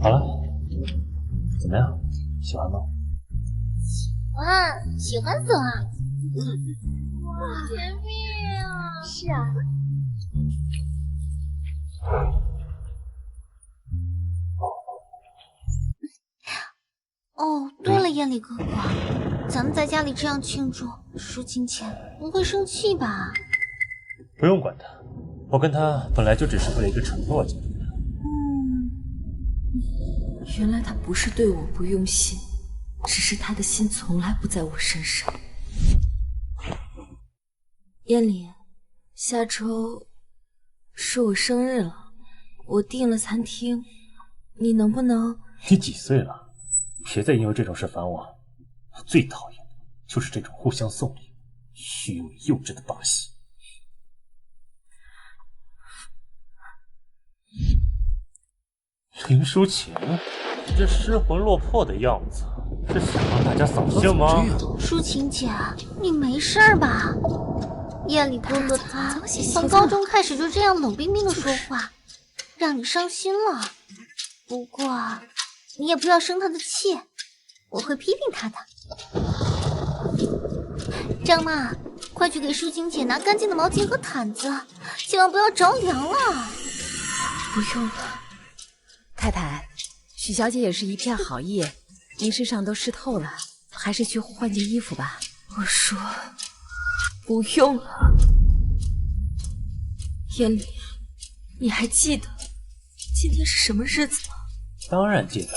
好了，怎么样？喜欢吗？哇，喜欢死了！哇，甜蜜啊！是啊。哦，对了，艳丽哥哥，咱们在家里这样庆祝，舒晴姐不会生气吧？不用管他，我跟他本来就只是为了一个承诺而结婚的。原来他不是对我不用心，只是他的心从来不在我身上。燕里，下周是我生日了，我订了餐厅，你能不能……你几岁了？别再因为这种事烦我。我最讨厌的就是这种互相送礼、虚伪幼稚的把戏。林淑琴，你这失魂落魄的样子，是想让大家扫兴吗？舒晴姐，你没事吧？艳丽哥哥他从高中开始就这样冷冰冰的说话，让你伤心了。不过你也不要生他的气，我会批评他的。张妈，快去给舒晴姐拿干净的毛巾和毯子，千万不要着凉了。不用了。太太，许小姐也是一片好意，您身上都湿透了，还是去换件衣服吧。我说不用了。燕里，你还记得今天是什么日子吗？当然记得。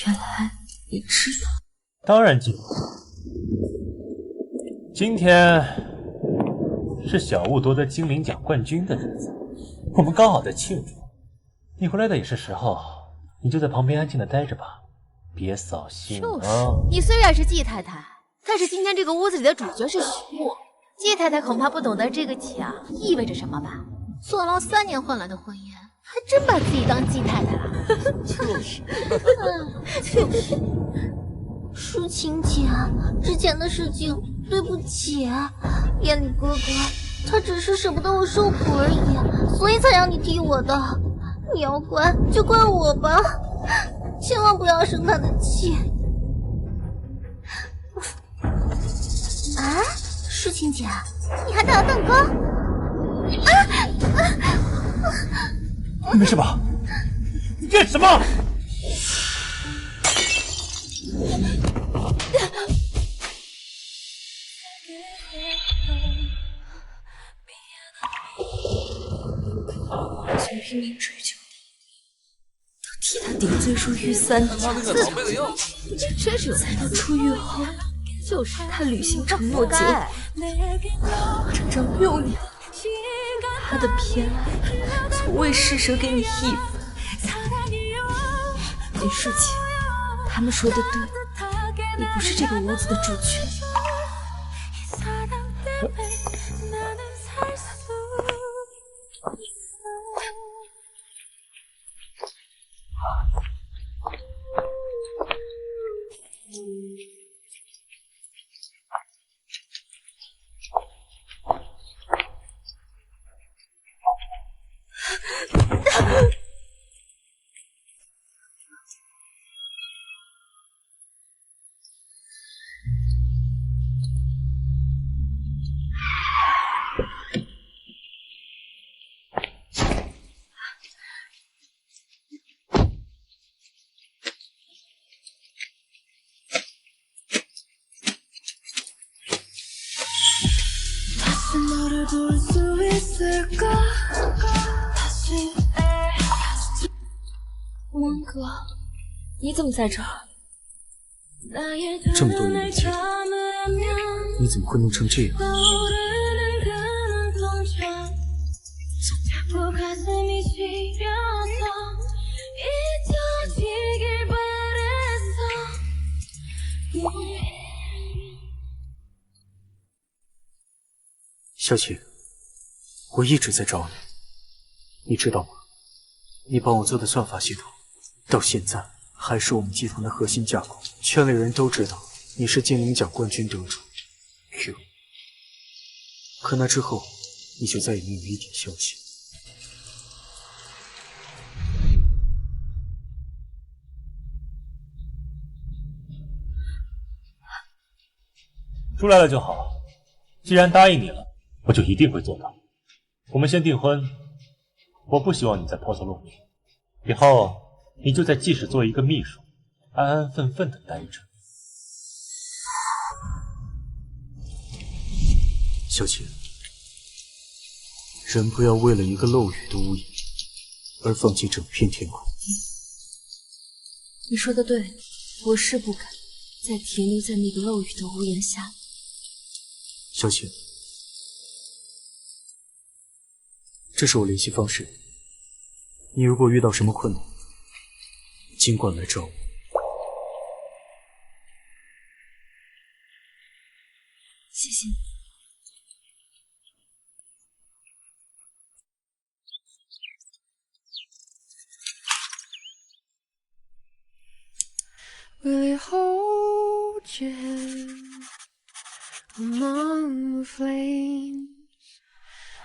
原来你知道。当然记得。今天是小雾夺得精灵奖冠军的日子，我们刚好在庆祝。你回来的也是时候，你就在旁边安静的待着吧，别扫兴啊。你虽然是季太太，但是今天这个屋子里的主角是许墨。季太太恐怕不懂得这个奖意味着什么吧？坐牢3年换来的婚姻，还真把自己当季太太了。就是，舒晴姐，之前的事情对不起，艳丽哥哥，他只是舍不得我受苦而已，所以才让你替我的。你要怪就怪我吧，千万不要生他的气。啊，舒晴姐，你还带了蛋糕？没事吧？你干什么？从拼命追求到替他顶罪入狱3年，真是有再到出狱后，就是他履行承诺结婚，整整6年，他的偏爱从未施舍给你1分。林舒晴，他们说的对，你不是这个屋子的主角。汪哥，你怎么在这儿？这么多年没见，你怎么会弄成这样？小姐，我一直在找你，你知道吗？你帮我做的算法系统，到现在还是我们集团的核心架构，圈里人都知道你是精灵奖冠军得主 Q。可那之后，你就再也没有一点消息。出来了就好。既然答应你了，我就一定会做到。我们先订婚，我不希望你再抛头露面。以后你就在季氏做一个秘书，安安分分的待着。小姐，人不要为了一个漏雨的屋檐而放弃整片天空。你说的对，我是不敢再停留在那个漏雨的屋檐下。小姐，这是我联系方式，你如果遇到什么困难，尽管来找我。谢谢你。Will it hold you among the flames?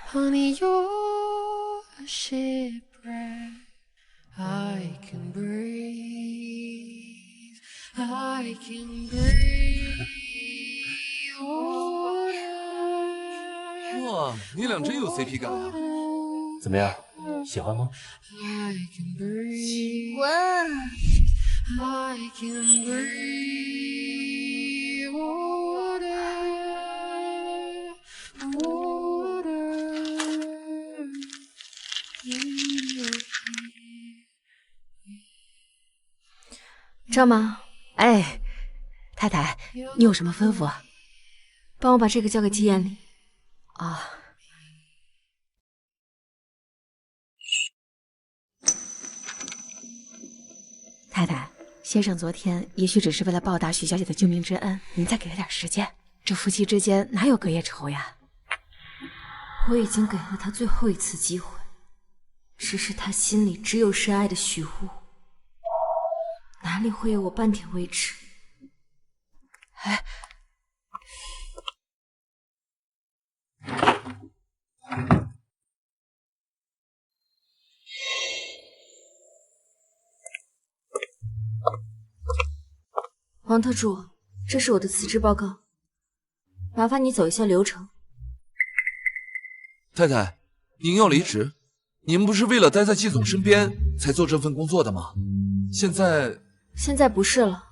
Honey, you're a shipwreck. I can breathe. I can breathe. Water. 哇，你俩真有 CP 感啊！怎么样，喜欢吗？ I can breathe. 滚！ I can breathe water, water. 张妈，哎，太太，你有什么吩咐啊？帮我把这个交给季艳丽。啊。太太，先生昨天也许只是为了报答许小姐的救命之恩，您再给他点时间。这夫妻之间哪有隔夜仇呀？我已经给了他最后一次机会，只是他心里只有深爱的许护，哪里会有我半点微词？哎，王特助，这是我的辞职报告，麻烦你走一下流程。太太，您要离职？您不是为了待在季总身边才做这份工作的吗？现在不是了，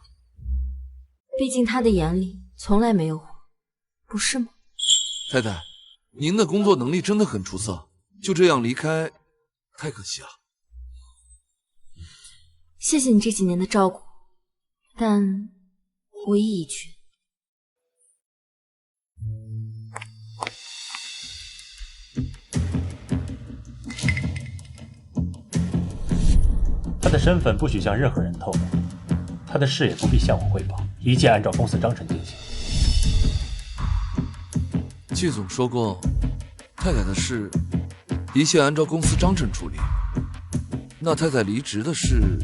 毕竟他的眼里从来没有我，不是吗？太太，您的工作能力真的很出色，就这样离开，太可惜了。谢谢你这几年的照顾，但我意已决。他的身份不许向任何人透露，他的事也不必向我汇报，一切按照公司章程进行。季总说过，太太的事一切按照公司章程处理。那太太离职的事，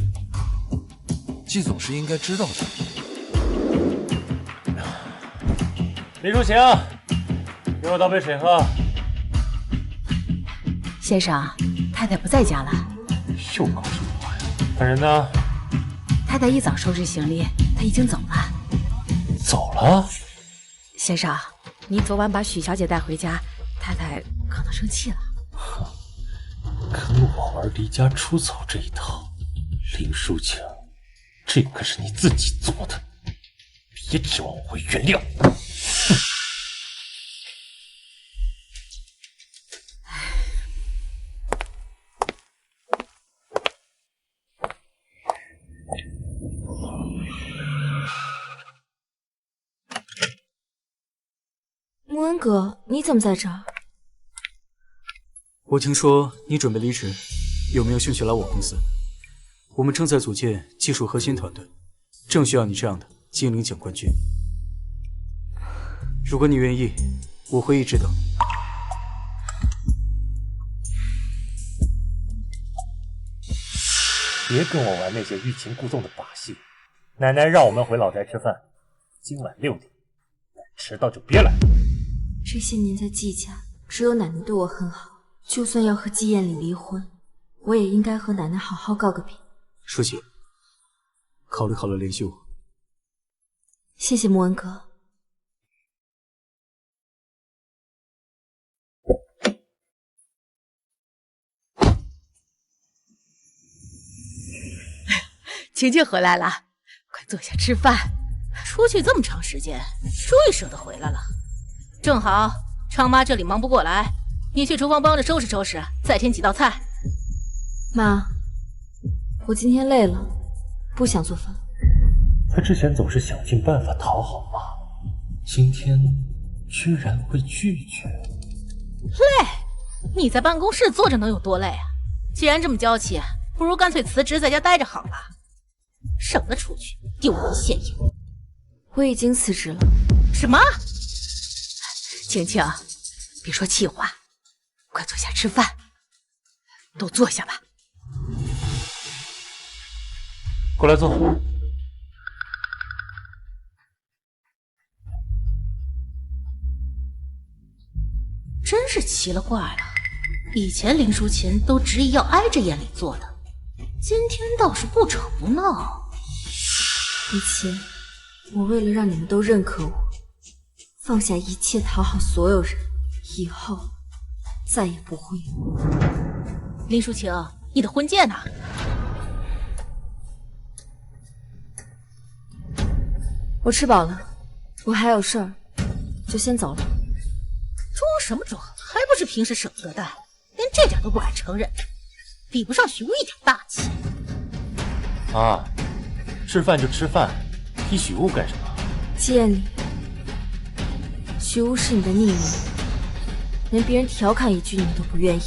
季总是应该知道的。李淑晴，给我倒杯水喝。先生，太太不在家了。又搞什么话呀？本人呢？太太一早收拾行李，她已经走了。走了？先生，您昨晚把许小姐带回家，太太可能生气了。跟我玩离家出走这一套，林淑晴，这可是你自己做的，别指望我会原谅。穆恩格，你怎么在这儿？我听说你准备离职，有没有兴趣来我公司？我们正在组建技术核心团队，正需要你这样的精灵奖冠军。如果你愿意，我会一直等。别跟我玩那些欲擒故纵的把戏。奶奶让我们回老宅吃饭，今晚6点，迟到就别来。这些年在季家，只有奶奶对我很好，就算要和季艳丽离婚，我也应该和奶奶好好告个别。舒淇，考虑好了联系我。谢谢穆恩格。晴晴回来了，快坐下吃饭。出去这么长时间，终于舍得回来了。正好昌妈这里忙不过来，你去厨房帮着收拾收拾，再添几道菜。妈，我今天累了，不想做饭。他之前总是想尽办法讨好妈，今天居然会拒绝。累？你在办公室坐着能有多累啊？既然这么娇气，不如干脆辞职在家待着好了，省得出去丢人现眼。我已经辞职了。什么？晴晴，别说气话，快坐下吃饭。都坐下吧。过来坐。真是奇了怪了，以前林淑琴都执意要挨着燕里做的，今天倒是不吵不闹。以前我为了让你们都认可我，放下一切讨好所有人，以后再也不会。林淑琴，你的婚戒呢？我吃饱了，我还有事儿，就先走了。装什么装？还不是平时舍不得带，连这点都不敢承认，比不上许巍一点大气。啊，吃饭就吃饭，提许攸干什么？季艳里，许攸是你的逆女，连别人调侃一句你都不愿意。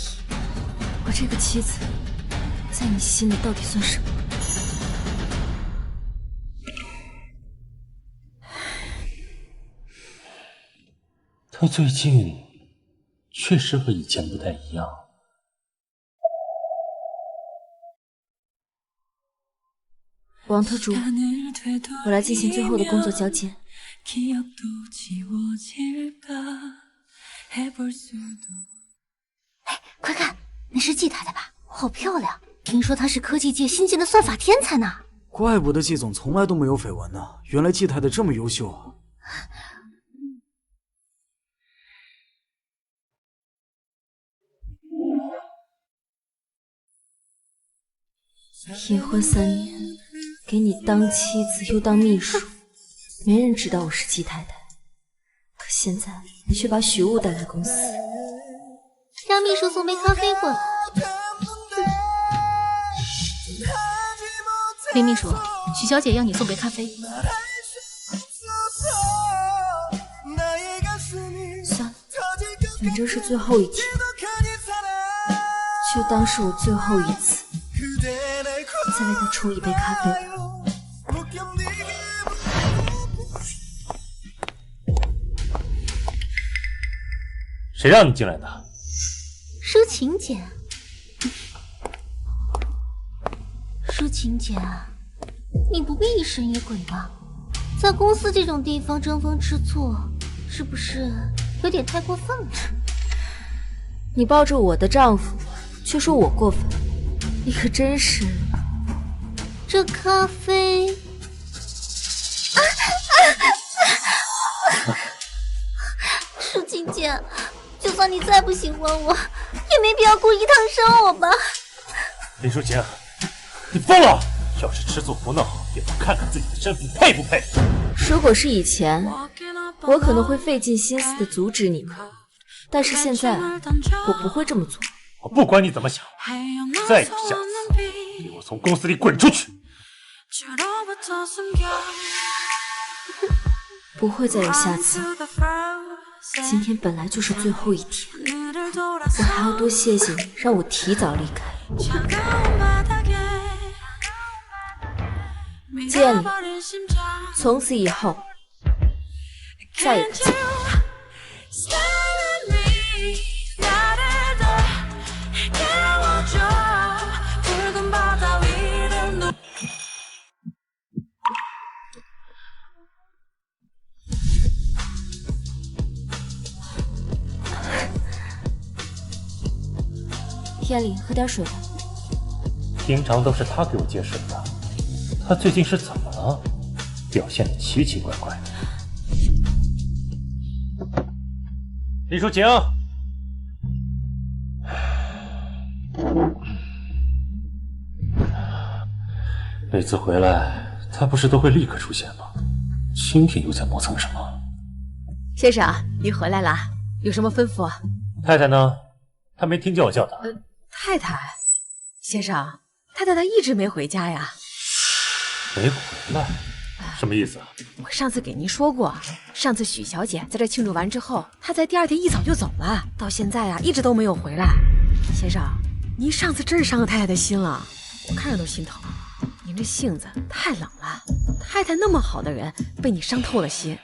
我这个妻子，在你心里到底算什么？他最近确实和以前不太一样。王特助，我来进行最后的工作交接。快看，那是季太太吧？好漂亮！听说她是科技界新晋的算法天才呢。怪不得季总从来都没有绯闻呢，原来季太太这么优秀啊！结婚3年，给你当妻子又当秘书，没人知道我是季太太。可现在你却把许攸带来公司，让秘书送杯咖啡过来。林秘书，许小姐要你送杯咖啡。算了，反正是最后一天，就当是我最后一次再为他冲一杯咖啡吧。谁让你进来的？舒晴姐，舒晴姐，你不必疑神疑鬼吧？在公司这种地方争风吃醋，是不是有点太过分了？你抱着我的丈夫，却说我过分，你可真是……这咖啡，舒晴姐，就算你再不喜欢我，也没必要故意烫伤我吧？林淑晴，你疯了！要是吃醋不闹，也不看看自己的身份配不配？如果是以前，我可能会费尽心思的阻止你们，但是现在，我不会这么做。我不管你怎么想，再有下次，给我从公司里滚出去！不会再有下次。今天本来就是最后一天，我还要多谢谢你，让我提早离开。见你，从此以后再也不见。天里，喝点水吧。平常都是他给我接水的，他最近是怎么了？表现得奇奇怪怪的。林淑晴，每次回来，他不是都会立刻出现吗？今天又在磨蹭什么？先生，您回来啦，有什么吩咐？太太呢？她没听见我叫她。太太，先生，太太她一直没回家呀。没回来？什么意思啊？我上次给您说过，上次许小姐在这庆祝完之后，她在第二天一早就走了，到现在啊一直都没有回来。先生，您上次真是伤了太太的心了，我看着都心疼。您这性子太冷了，太太那么好的人被你伤透了心，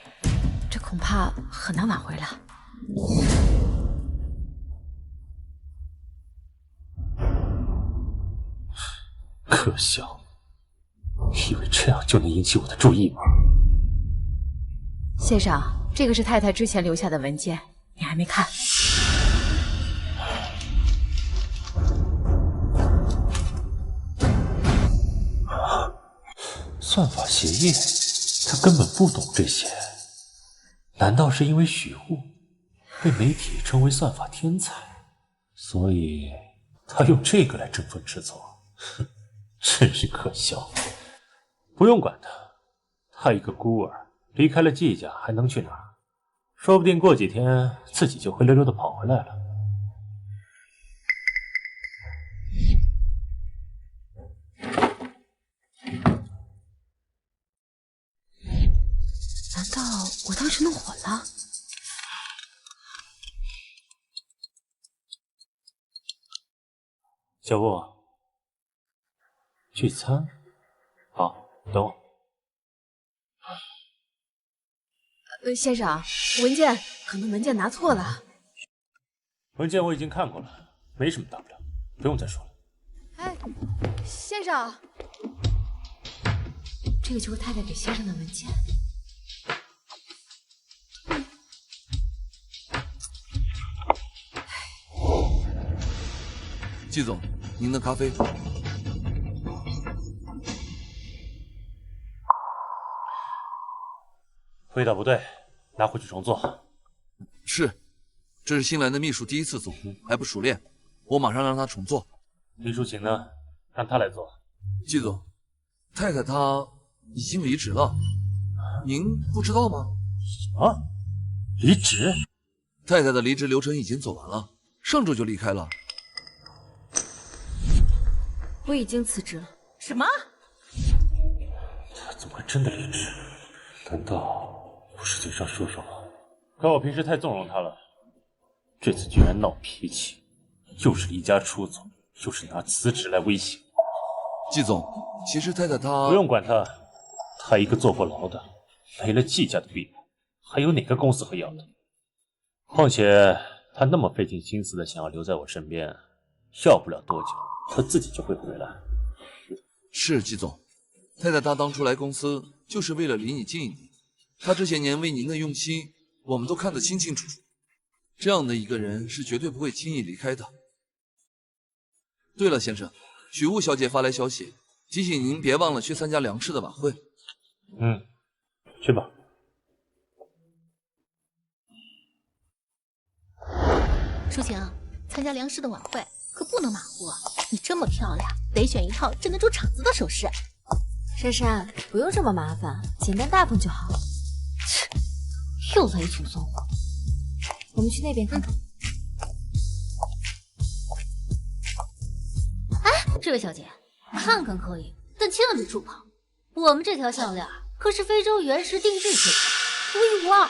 这恐怕很难挽回了。可笑，以为这样就能引起我的注意吗？先生，这个是太太之前留下的文件，你还没看？算法协议，他根本不懂这些。难道是因为许护被媒体称为算法天才，所以他用这个来争风吃醋？哼，真是可笑。不用管他，他一个孤儿，离开了季家还能去哪儿？说不定过几天自己就灰溜溜的跑回来了。难道我当时弄混了？小布，聚餐？好，等我。先生，文件拿错了。文件我已经看过了，没什么大不了，不用再说了。哎，先生，这个就是太太给先生的文件。季总，您的咖啡。味道不对，拿回去重做。是，这是新来的秘书第一次做，还不熟练，我马上让他重做。林淑琴呢？让他来做。季总，太太她已经离职了，您不知道吗？什么？离职？太太的离职流程已经走完了，上周就离开了。我已经辞职了。什么？他怎么会真的离职？难道不是嘴上说说吗？可我平时太纵容他了，这次居然闹脾气，又是离家出走，又是拿辞职来威胁。季总，其实太太她不用管他，他一个坐过牢的，没了季家的庇护，还有哪个公司会要他？况且他那么费尽心思的想要留在我身边，要不了多久，他自己就会回来。是季总，太太她当初来公司就是为了离你近一点，她这些年为您的用心，我们都看得清清楚楚。这样的一个人是绝对不会轻易离开的。对了，先生，许雾小姐发来消息，提醒您别忘了去参加梁氏的晚会。去吧。淑晴，参加梁氏的晚会可不能马虎，你这么漂亮，得选一套镇得住场子的首饰。珊珊，不用这么麻烦，简单大方就好。切，又来一群怂货。我们去那边看看。哎，这位小姐，看看可以，但千万别助跑。我们这条项链可是非洲原石定制制的，独一无二，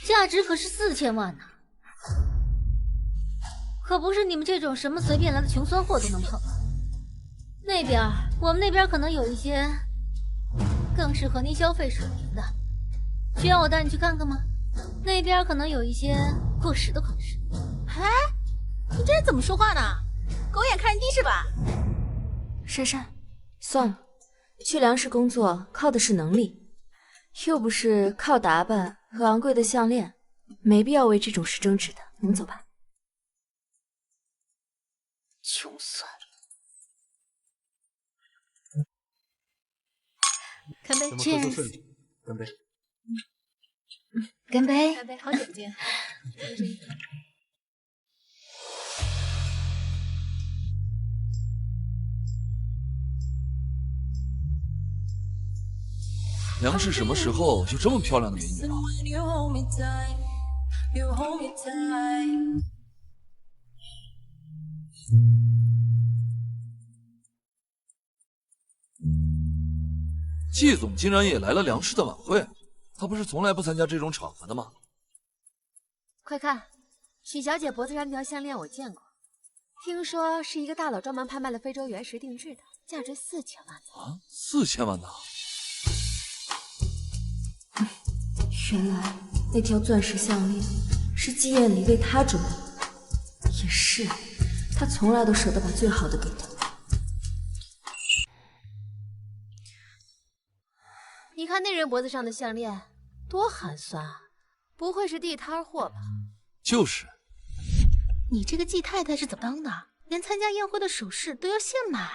价值可是4000万呢。可不是你们这种什么随便来的穷酸货都能碰。那边，我们那边可能有一些更适合您消费水平的，需要我带你去看看吗？那边可能有一些过时的款式。哎，你这人怎么说话呢？狗眼看人低是吧？珊珊，算了，去梁氏工作靠的是能力，又不是靠打扮和昂贵的项链，没必要为这种事争执的。我们走吧。穷酸。干杯 ！Cheers！ 干杯！干杯！干杯！好久不见。梁氏什么时候有这么漂亮的美女了？季总竟然也来了梁氏的晚会，他不是从来不参加这种场合的吗？快看，许小姐脖子上那条项链我见过，听说是一个大佬专门拍卖了非洲原石定制的，价值4000万啊，4000万呢！原来那条钻石项链是季燕离为他准备的，也是，他从来都舍得把最好的给他。你看那人脖子上的项链，多寒酸啊！不会是地摊货吧？就是。你这个季太太是怎么当的？连参加宴会的首饰都要现买？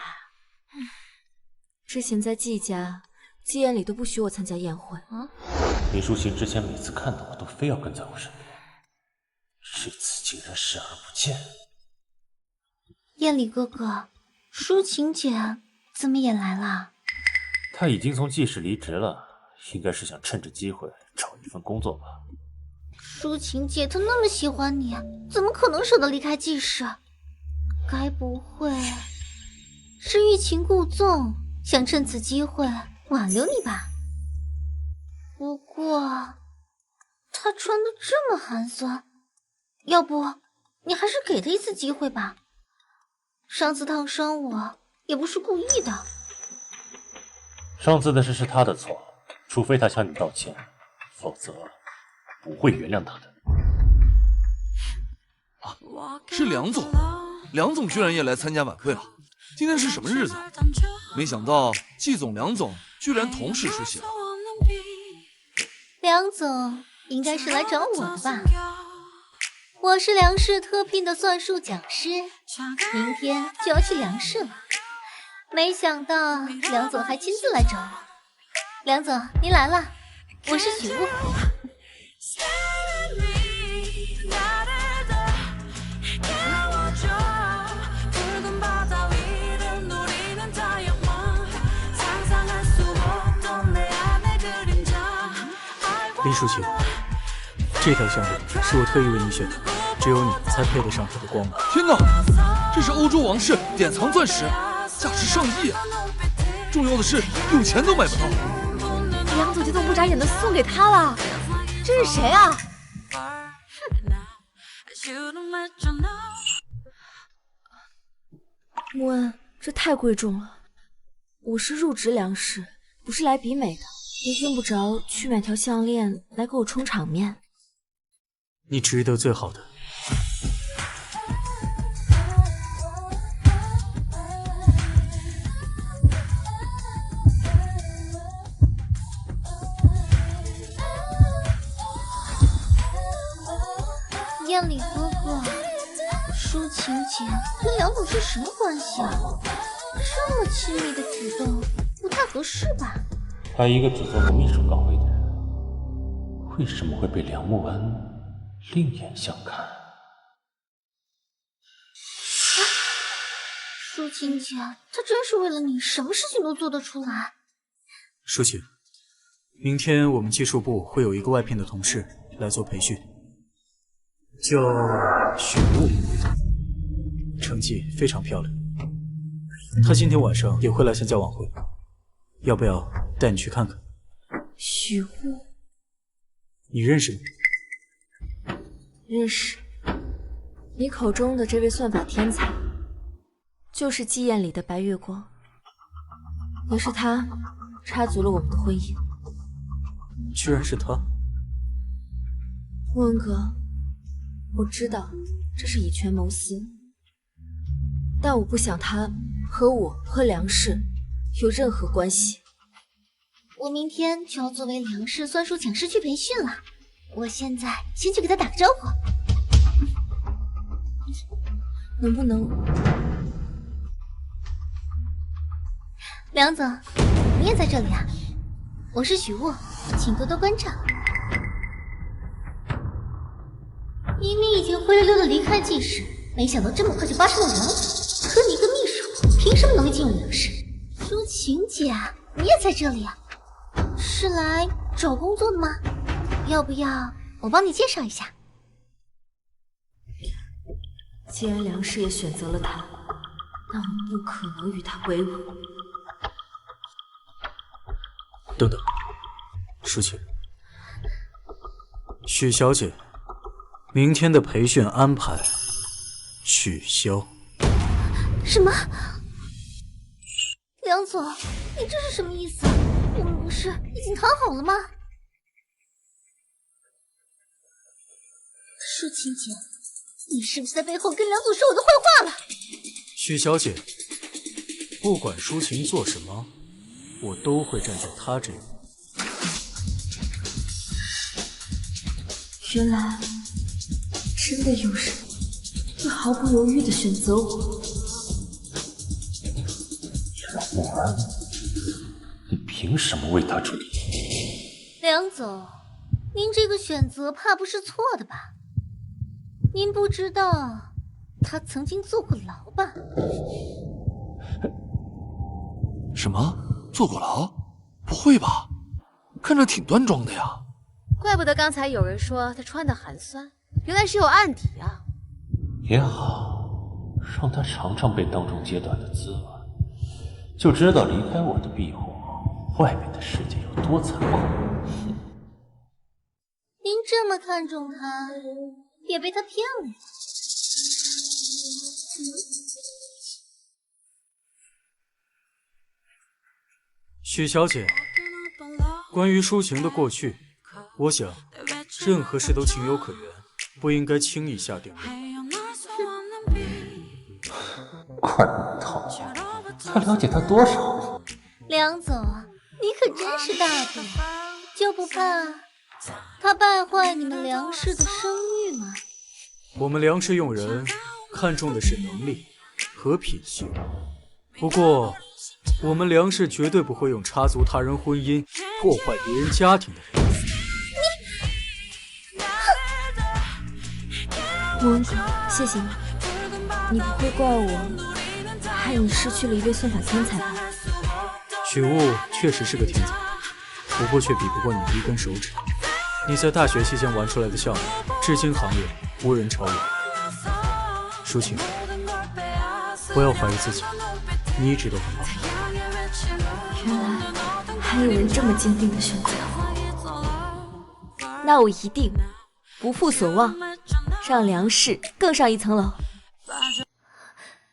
之前在季家，季燕里都不许我参加宴会。李淑琴之前每次看到我都非要跟在我身边，这次竟然视而不见。燕里哥哥，淑琴姐怎么也来了？她已经从季氏离职了，应该是想趁着机会找一份工作吧。淑琴姐她那么喜欢你，怎么可能舍得离开季氏？该不会是欲擒故纵，想趁此机会挽留你吧？不过她穿的这么寒酸，要不你还是给她一次机会吧？上次烫伤我也不是故意的。上次的事是他的错，除非他向你道歉，否则不会原谅他的。啊，是梁总，梁总居然也来参加晚会了。今天是什么日子？没想到季总、梁总居然同时出席了。梁总应该是来找我的吧？我是梁氏特聘的算术讲师，明天就要去梁氏了。没想到梁总还亲自来找我。梁总，您来了，我是许雾。李淑琴，这条项链是我特意为你选的，只有你才配得上它的光芒。天哪，这是欧洲王室典藏钻石，价值上亿啊！重要的是，用钱都买不到。梁总就这么不眨眼的送给他了，这是谁啊？穆恩，这太贵重了。我是入职梁氏，不是来比美的，也用不着去买条项链来给我充场面。你值得最好的。燕里哥哥，淑琴姐跟梁总是什么关系啊？这么亲密的举动不太合适吧？他一个只做过秘书岗位的人，为什么会被梁慕恩另眼相看？淑琴姐，她真是为了你，什么事情都做得出来。淑琴，明天我们技术部会有一个外聘的同事来做培训，叫许雾，成绩非常漂亮。她今天晚上也会来参加晚会，要不要带你去看看？许雾，你认识吗？认识。你口中的这位算法天才，就是季宴里的白月光，也是他插足了我们的婚姻。居然是他！穆恩哥，我知道这是以权谋私，但我不想他和我和梁氏有任何关系。我明天就要作为梁氏算术讲师去培训了，我现在先去给他打个招呼。能不能？梁总，你也在这里啊？我是许雾，请多多关照。明明已经灰溜溜的离开季氏，没想到这么快就扒上了梁总。可你一个秘书，凭什么能力进入梁氏？淑琴姐，你也在这里啊？是来找工作的吗？要不要我帮你介绍一下？既然梁氏也选择了他，那我不可能与他为伍。等等，舒晴，许小姐，明天的培训安排取消。什么？梁总，你这是什么意思？我们不是已经谈好了吗？舒晴姐，你是不是在背后跟梁总说我的坏话了？许小姐，不管舒晴做什么，我都会站在她这边。原来真的有人会毫不犹豫地选择我。木儿，你凭什么为他出力？梁总，您这个选择怕不是错的吧？您不知道他曾经坐过牢吧？什么？坐过牢？不会吧？看着挺端庄的呀。怪不得刚才有人说他穿的寒酸，原来是有案底啊。也好，让他尝尝被当众揭短的滋味，就知道离开我的庇护，外面的世界有多残酷。您这么看重他，也被他骗了呀？许小姐，关于舒晴的过去，我想任何事都情有可原，不应该轻易下定论。快乐套话，他了解他多少？梁总，你可真是大度，就不怕他败坏你们梁氏的声誉吗？我们梁氏用人看重的是能力和品性，不过我们梁氏绝对不会用插足他人婚姻、破坏别人家庭的人。莫恩哥，谢谢你，你不会怪我害你失去了一位算法天才吧？许雾确实是个天才，不过却比不过你的一根手指。你在大学期间玩出来的项目，至今行业无人超越。舒晴，不要怀疑自己，你一直都很好。原来还有人这么坚定的选择我，那我一定不负所望，让梁氏更上一层楼。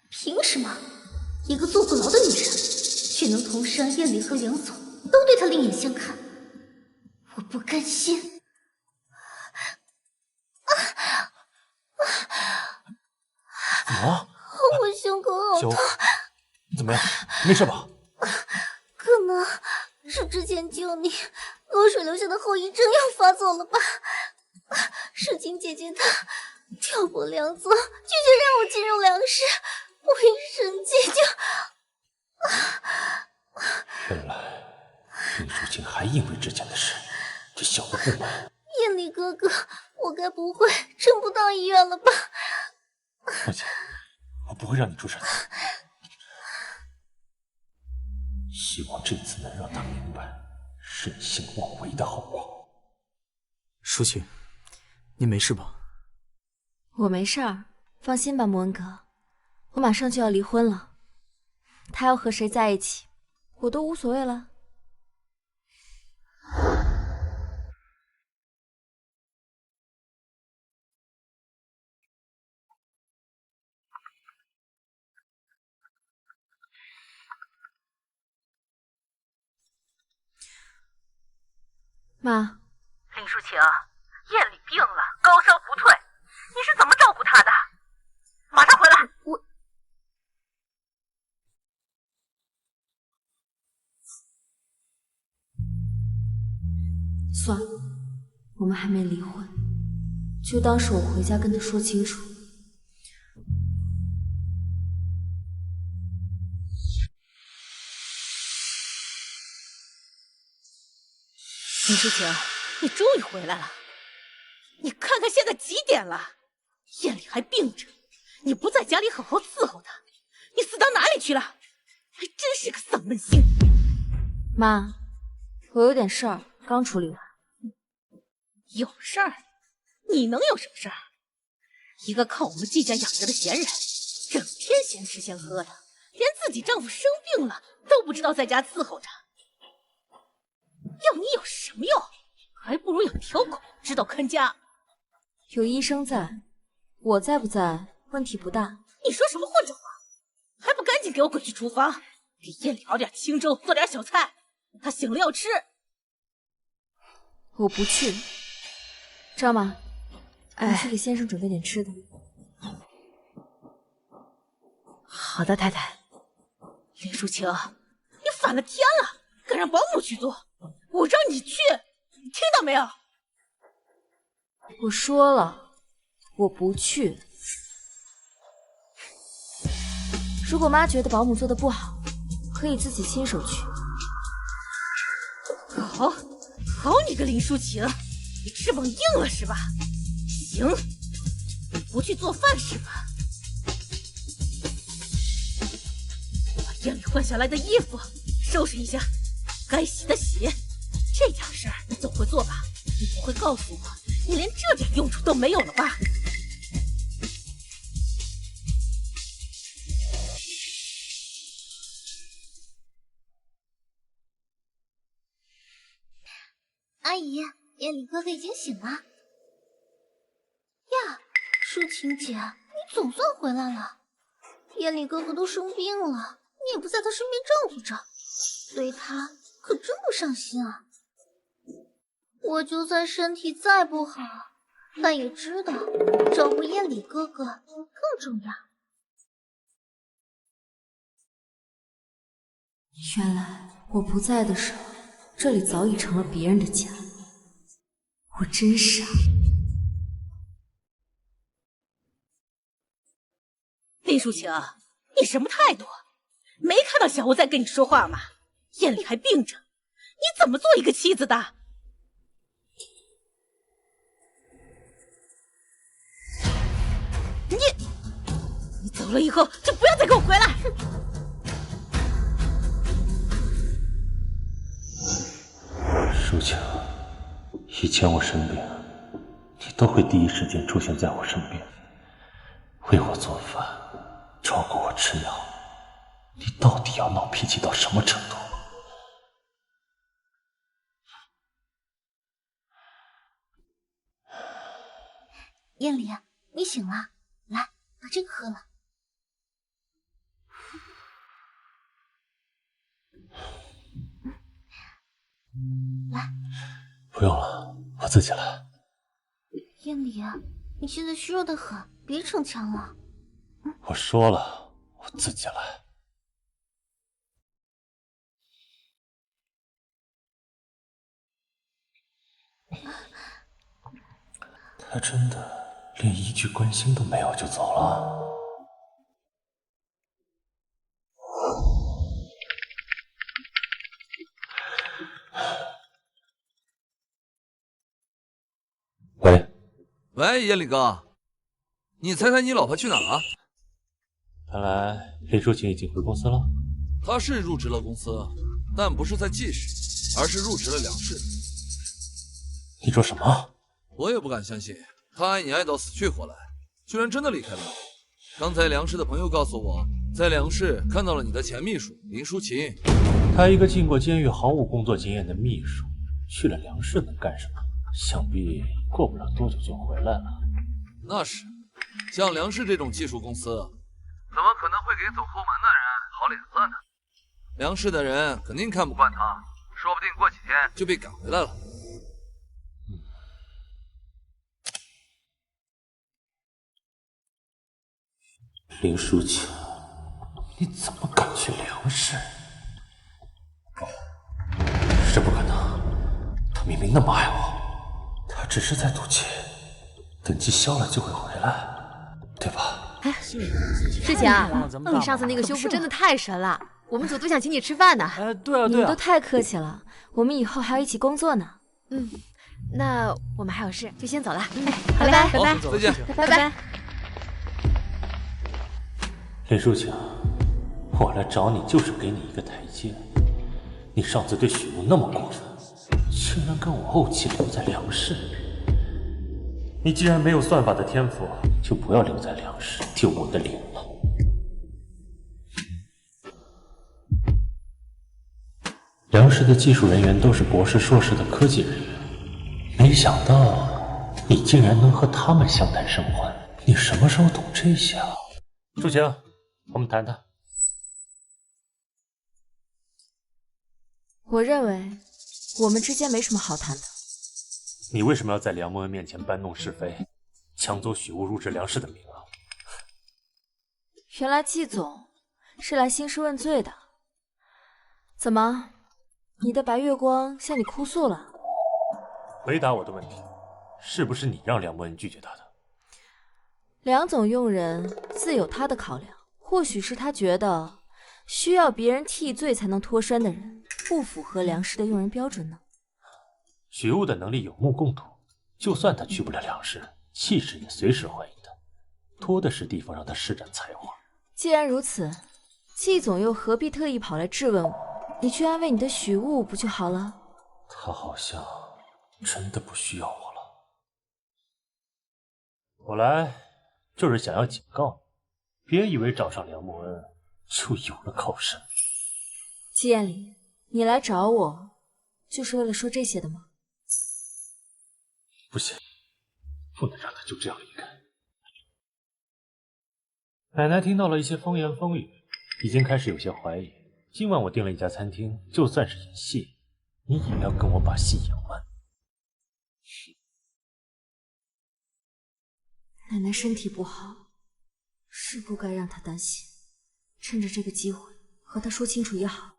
凭什么一个坐过牢的女人，却能同时让燕里和梁总都对她另眼相看？我不甘心！怎么了？我胸口好痛。你怎么样？没事吧？可能是之前救你落水留下的后遗症要发作了吧？世情姐姐她挑拨梁总，拒绝让我进入梁氏，我一生气就……原来你如今还因为之前的事对小的不满。燕离哥哥，我该不会真不到医院了吧？放心，我不会让你出事的。希望这次能让他明白任性妄为的后果。舒晴，你没事吧？我没事儿，放心吧，莫恩哥，我马上就要离婚了，他要和谁在一起，我都无所谓了。妈，林淑晴，燕里病了，高烧不退，你是怎么照顾她的？马上回来！算了，我们还没离婚，就当是我回家跟她说清楚。林淑晴，你终于回来了！你看看现在几点了？燕里还病着，你不在家里好好伺候她，你死到哪里去了？还真是个丧门星！妈，我有点事儿，刚处理完。有事儿？你能有什么事儿？一个靠我们季家养着的闲人，整天闲吃闲喝的，连自己丈夫生病了都不知道在家伺候着。要你有什么用？还不如养条狗，知道看家。有医生在，我在不在问题不大。你说什么混账话？还不赶紧给我滚去厨房，给夜里熬点清粥，做点小菜，她醒了要吃。我不去。张妈，你去给先生准备点吃的。好的，太太。林淑晴，你反了天了，敢让保姆去做，我让你去，你听到没有？我说了，我不去。如果妈觉得保姆做的不好，可以自己亲手去。好，你个林淑晴，你翅膀硬了是吧？行，你不去做饭是吧？把夜里换下来的衣服收拾一下，该洗的洗。这点事儿你总会做吧？你不会告诉我，你连这点用处都没有了吧？阿姨，夜里哥哥已经醒了。呀，淑琴姐，你总算回来了。夜里哥哥都生病了，你也不在他身边照顾着，对他可真不上心啊。我就算身体再不好，但也知道照顾夜里哥哥更重要。原来我不在的时候，这里早已成了别人的家。我真傻。林淑晴，你什么态度？没看到小吴在跟你说话吗？夜里还病着，你怎么做一个妻子的？你走了以后就不要再给我回来！淑晴，以前我生病，你都会第一时间出现在我身边，为我做饭，照顾我吃药。你到底要闹脾气到什么程度？夜里，你醒了，来，把这个喝了。来，不用了，我自己来。夜里，你现在虚弱的很，别逞强了。我说了，我自己来。他真的连一句关心都没有就走了？喂，叶里哥，你猜猜你老婆去哪儿了？看来林淑琴已经回公司了。她是入职了公司，但不是在季氏，而是入职了梁氏。你说什么？我也不敢相信，她爱你爱到死去活来，居然真的离开了你。刚才梁氏的朋友告诉我，在梁氏看到了你的前秘书林淑琴。她一个进过监狱、毫无工作经验的秘书，去了梁氏能干什么？想必过不了多久就回来了。那是，像梁氏这种技术公司，怎么可能会给走后门的人好脸色呢？梁氏的人肯定看不惯他，说不定过几天就被赶回来了。林淑琴，你怎么敢去梁氏？这不可能，他明明那么爱我，他只是在赌气，等气消了就会回来，对吧？哎，诗晴，你上次那个修复真的太神了，我们组都想请你吃饭呢。对啊，你们都太客气了，我们以后还要一起工作呢。那我们还有事，就先走了。好嘞，拜拜，再见，拜拜。林淑琴，我来找你就是给你一个台阶。你上次对许茹那么过分，竟然跟我怄气留在梁氏。你既然没有算法的天赋，就不要留在梁氏丢我的脸了。梁氏的技术人员都是博士、硕士的科技人员，没想到你竟然能和他们相谈甚欢。你什么时候懂这些啊？楚晴，我们谈谈。我认为我们之间没什么好谈的。你为什么要在梁梦恩面前搬弄是非，抢走许物入职梁氏的名额？原来季总是来兴师问罪的。怎么，你的白月光向你哭诉了？回答我的问题，是不是你让梁梦恩拒绝他的？梁总用人自有他的考量，或许是他觉得需要别人替罪才能脱身的人，不符合梁氏的用人标准呢。许物的能力有目共睹，就算他去不了梁氏，气势也随时欢迎他，多的是地方让他施展才华。既然如此，季总又何必特意跑来质问我？你去安慰你的许物不就好了？他好像真的不需要我了。我来就是想要警告你，别以为找上梁梦恩就有了靠山。季艳里，你来找我就是为了说这些的吗？不行，不能让他就这样离开。奶奶听到了一些风言风语，已经开始有些怀疑。今晚我订了一家餐厅，就算是演戏，你也要跟我把戏演完。奶奶身体不好，是不该让她担心，趁着这个机会和她说清楚也好。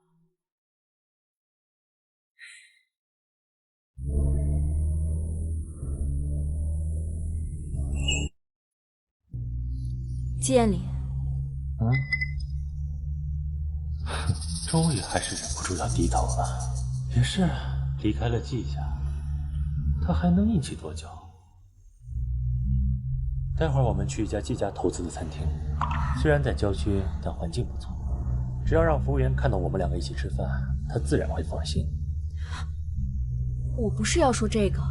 季艳里，终于还是忍不住要低头了。也是，离开了季家，他还能硬气多久？待会儿我们去一家季家投资的餐厅，虽然在郊区，但环境不错。只要让服务员看到我们两个一起吃饭，他自然会放心。我不是要说这个。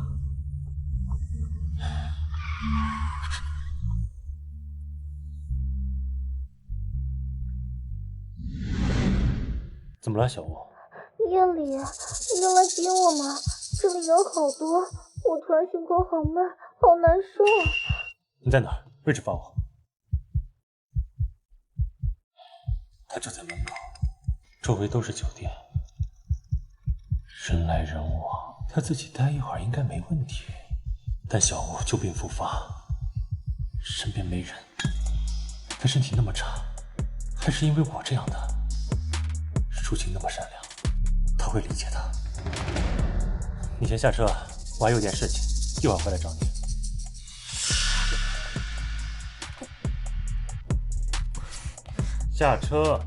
怎么了，小吴？夜里，你能来接我吗？这里人好多，我突然心口好闷，好难受。你在哪儿？位置报我。他就在门口，周围都是酒店，人来人往，他自己待一会儿应该没问题。但小吴旧病复发，身边没人，他身体那么差，还是因为我这样的。舒晴那么善良，他会理解的。你先下车，我还有点事情，一会儿回来找你。下车。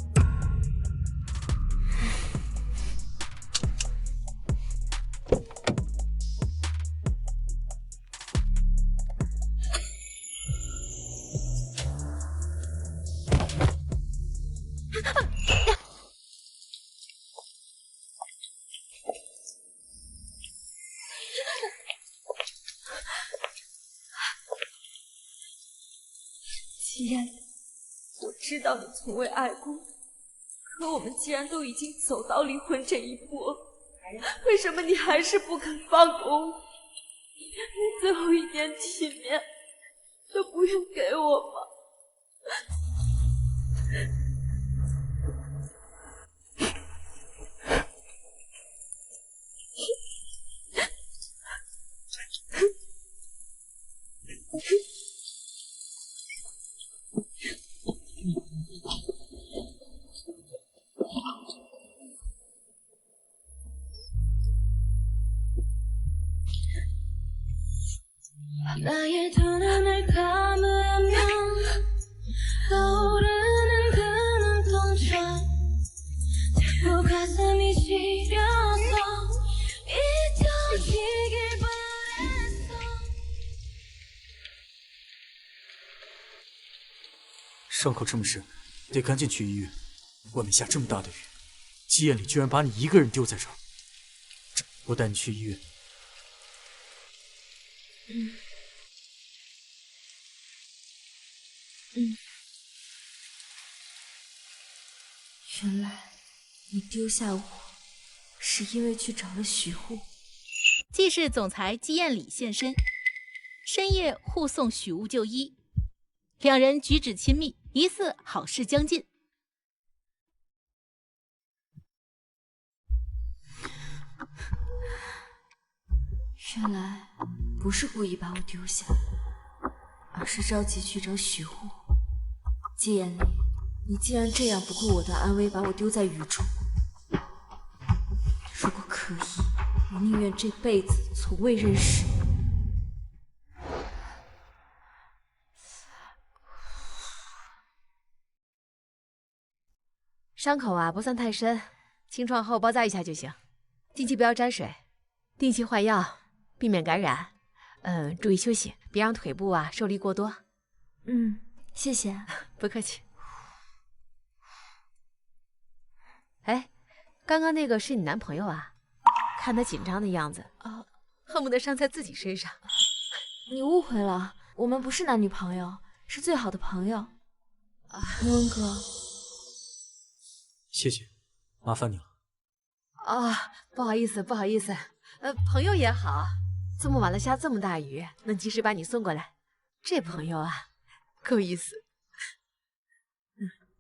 季艳，我知道你从未爱过，可我们既然都已经走到离婚这一步，为什么你还是不肯放过我？连最后一点体面都不愿给我吗？伤口这么深，得赶紧去医院。外面下这么大的雨，季艳里居然把你一个人丢在这儿，我带你去医院。原来你丢下我，是因为去找了许护。既是总裁季彦礼现身，深夜护送许雾就医，两人举止亲密，疑似好事将近。原来不是故意把我丢下，而是着急去找许护。季彦礼，你竟然这样不顾我的安危，把我丢在雨中。如果可以，我宁愿这辈子从未认识你。伤口啊不算太深，清创后包扎一下就行。近期不要沾水，定期换药，避免感染。注意休息，别让腿部啊受力过多。谢谢。不客气。哎，刚刚那个是你男朋友啊？看他紧张的样子啊，恨不得伤在自己身上。你误会了，我们不是男女朋友，是最好的朋友。莫文哥，谢谢，麻烦你了。啊，不好意思，不好意思。朋友也好，这么晚了下这么大雨，能及时把你送过来，这朋友啊，够意思。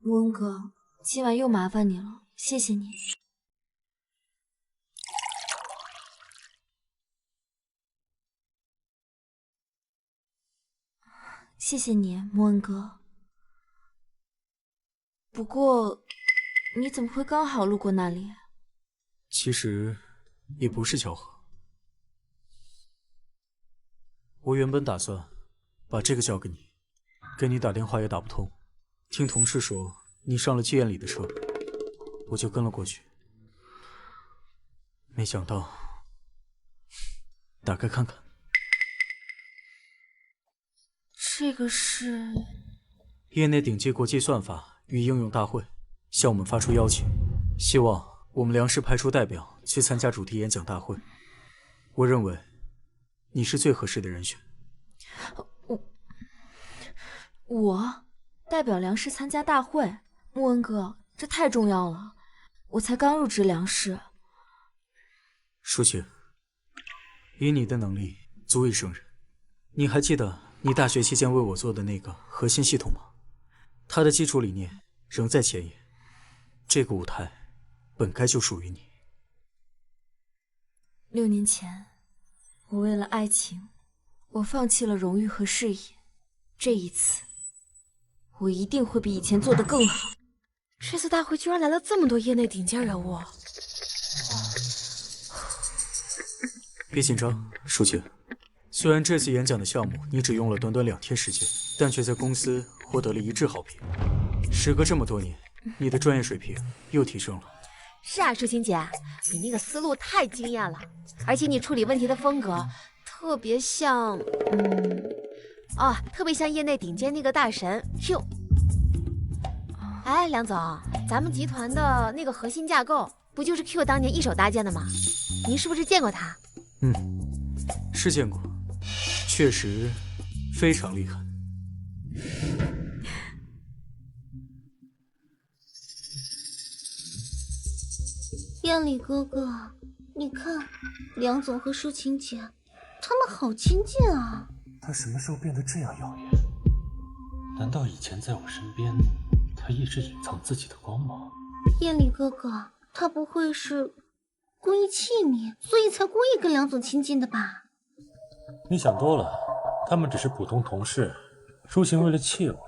莫文哥，今晚又麻烦你了，谢谢你。谢谢你，莫文哥。不过，你怎么会刚好路过那里？其实也不是巧合。我原本打算把这个交给你，给你打电话也打不通。听同事说你上了季彦礼的车，我就跟了过去。没想到，打开看看。这个是业内顶级国际算法与应用大会向我们发出邀请，希望我们梁氏派出代表去参加主题演讲大会。我认为你是最合适的人选。我代表梁氏参加大会？莫文哥，这太重要了，我才刚入职梁氏。舒晴，以你的能力足以胜任。你还记得你大学期间为我做的那个核心系统吗？它的基础理念仍在前沿，这个舞台本该就属于你。6年前，我为了爱情，我放弃了荣誉和事业。这一次，我一定会比以前做得更好。这次大会居然来了这么多业内顶尖人物。别紧张，舒晴。虽然这次演讲的项目你只用了短短2天时间，但却在公司获得了一致好评。时隔这么多年，你的专业水平又提升了。是啊，舒晴姐，你那个思路太惊艳了，而且你处理问题的风格特别像，特别像业内顶尖那个大神 Q。哎，梁总，咱们集团的那个核心架构不就是 Q 当年一手搭建的吗？您是不是见过他？是见过，确实非常厉害。彦礼哥哥，你看，梁总和舒晴姐，他们好亲近啊。他什么时候变得这样耀眼？难道以前在我身边，他一直隐藏自己的光芒？彦礼哥哥，他不会是故意气你，所以才故意跟梁总亲近的吧？你想多了，他们只是普通同事。舒晴为了气我，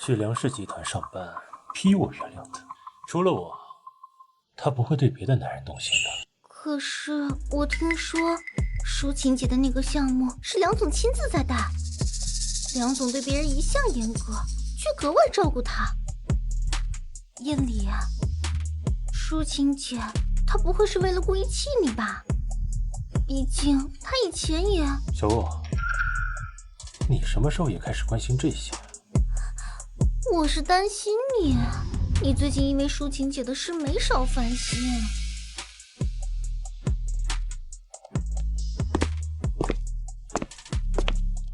去梁氏集团上班，逼我原谅他。除了我，他不会对别的男人动心的。可是我听说，舒晴姐的那个项目是梁总亲自在带，梁总对别人一向严格，却格外照顾她。彦礼，舒晴姐，她不会是为了故意气你吧？毕竟她以前也……小雾，你什么时候也开始关心这些？我是担心你，你最近因为舒晴姐的事没少烦心。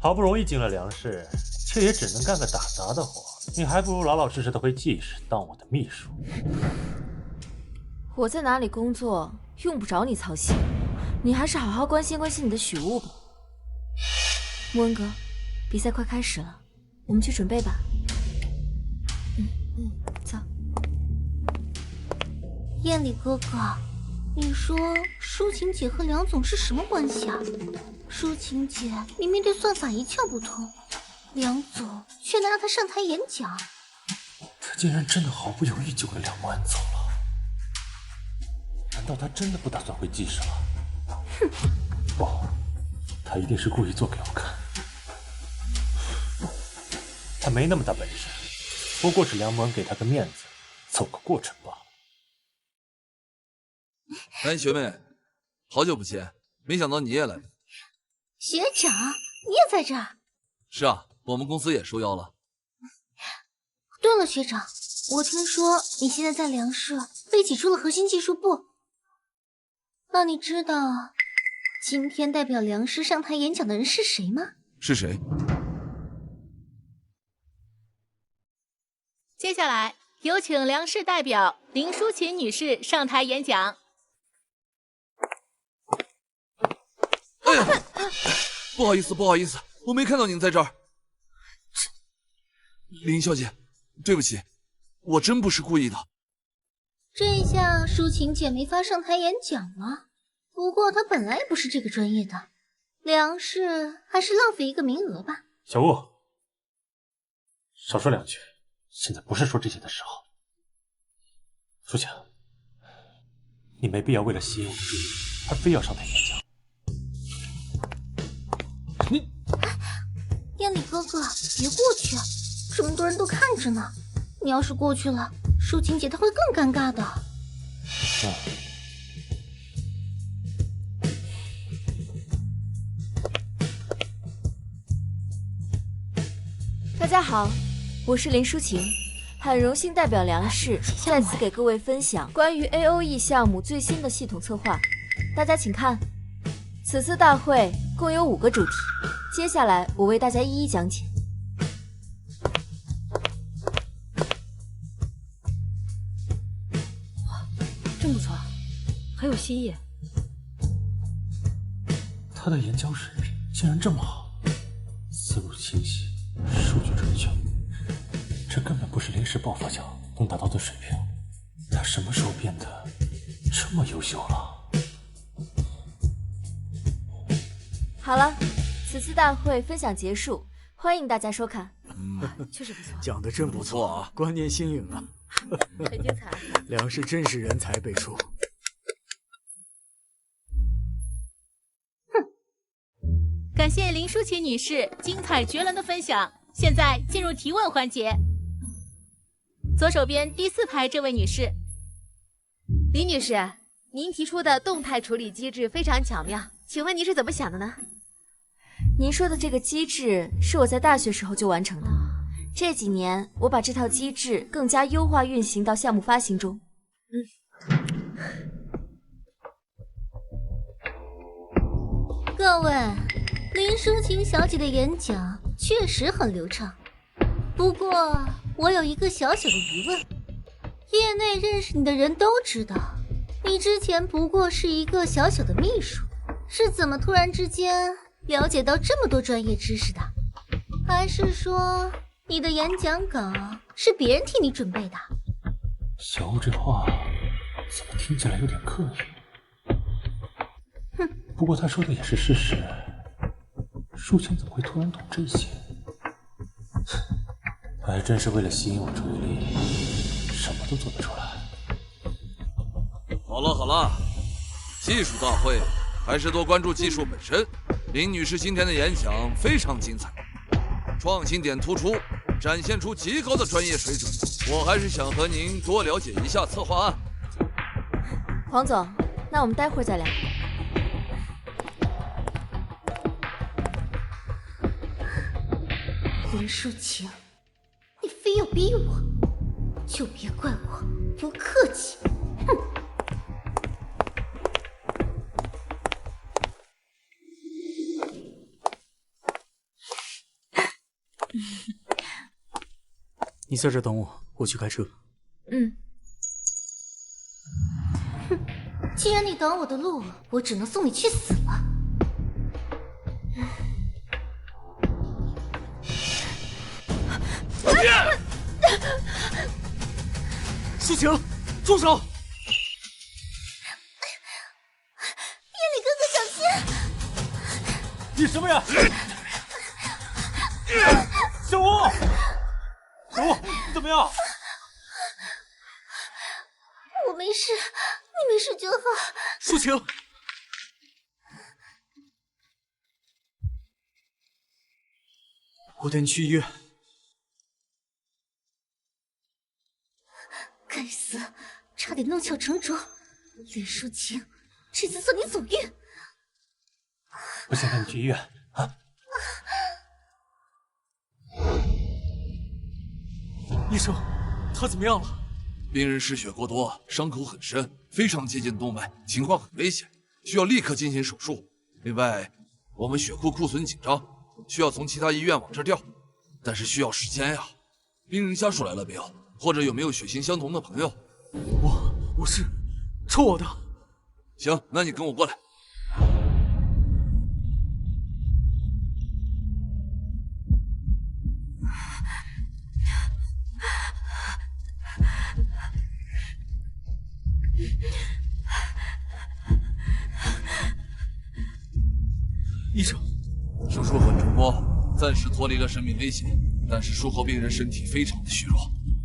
好不容易进了梁氏，却也只能干个打杂的活。你还不如老老实实的回季氏当我的秘书。我在哪里工作，用不着你操心。你还是好好关心关心你的许物吧。穆恩哥，比赛快开始了，我们去准备吧。走。燕里哥哥，你说舒晴姐和梁总是什么关系啊？舒晴姐明明对算法一窍不通，梁总却能让她上台演讲。他竟然真的毫不犹豫就跟梁慕安走了？难道他真的不打算回季氏了？哼！不，他一定是故意做给我看。他没那么大本事，不过是梁慕安给他个面子，走个过程罢了。哎，学妹，好久不见，没想到你也来了。学长，你也在这儿？是啊，我们公司也受邀了。对了，学长，我听说你现在在梁氏被挤出了核心技术部。那你知道今天代表梁氏上台演讲的人是谁吗？是谁？接下来有请梁氏代表林淑琴女士上台演讲。哎呀，不好意思，不好意思，我没看到您在这儿。林小姐，对不起，我真不是故意的。这下舒晴姐没法上台演讲了。不过她本来也不是这个专业的，梁氏还是浪费一个名额吧。小雾，少说两句，现在不是说这些的时候。苏晴，你没必要为了吸引我的注意而非要上台演讲。你，燕里哥哥，别过去，这么多人都看着呢。你要是过去了，舒晴姐她会更尴尬的。大家好，我是林淑晴，很荣幸代表梁氏再次给各位分享关于 AOE 项目最新的系统策划。大家请看，此次大会共有5个主题，接下来我为大家一一讲解。真不错，很有新意。他的演讲水平竟然这么好，思路清晰，数据准确，这根本不是临时抱佛脚能达到的水平。他什么时候变得这么优秀了？好了，此次大会分享结束，欢迎大家收看。确实不错，讲得真不错啊，观念新颖啊，很精彩。梁氏真是人才辈出。感谢林淑琴女士精彩绝伦的分享。现在进入提问环节。左手边第4排这位女士。林女士，您提出的动态处理机制非常巧妙，请问您是怎么想的呢？您说的这个机制是我在大学时候就完成的，这几年我把这套机制更加优化运行到项目发行中。各位，林淑晴小姐的演讲确实很流畅，不过我有一个小小的疑问。业内认识你的人都知道，你之前不过是一个小小的秘书，是怎么突然之间了解到这么多专业知识的？还是说你的演讲稿是别人替你准备的？小雾这话怎么听起来有点刻意？哼，不过他说的也是事实。舒晴怎么会突然懂这些？还真是为了吸引我注意力，什么都做得出来。好了好了，技术大会还是多关注技术本身。林女士今天的演讲非常精彩，创新点突出，展现出极高的专业水准。我还是想和您多了解一下策划案。黄总，那我们待会儿再聊。林淑晴，你非要逼我，就别怪我不客气。哼！你在这等我，我去开车。嗯。哼，既然你挡我的路，我只能送你去死了。苏晴，住手！夜里哥哥，小心！你什么人？小吴，小吴，你怎么样？我没事，你没事就好。苏晴，我带你去医院。该死，差点弄巧成拙。袁淑晴，这次算你走运。我先带你去医院啊！医生，他怎么样了？病人失血过多，伤口很深，非常接近动脉，情况很危险，需要立刻进行手术。另外，我们血库库存紧张，需要从其他医院往这调，但是需要时间呀。病人家属来了没有？或者有没有血型相同的朋友？我是抽我的。行，那你跟我过来。医生，手术很成功，暂时脱离了生命危险，但是术后病人身体非常的虚弱，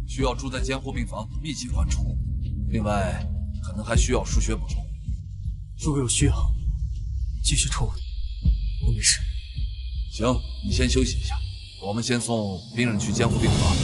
需要住在监护病房密切关注。另外，可能还需要输血补充。如果有需要，继续抽我的，我没事。行，你先休息一下，我们先送病人去监护病房。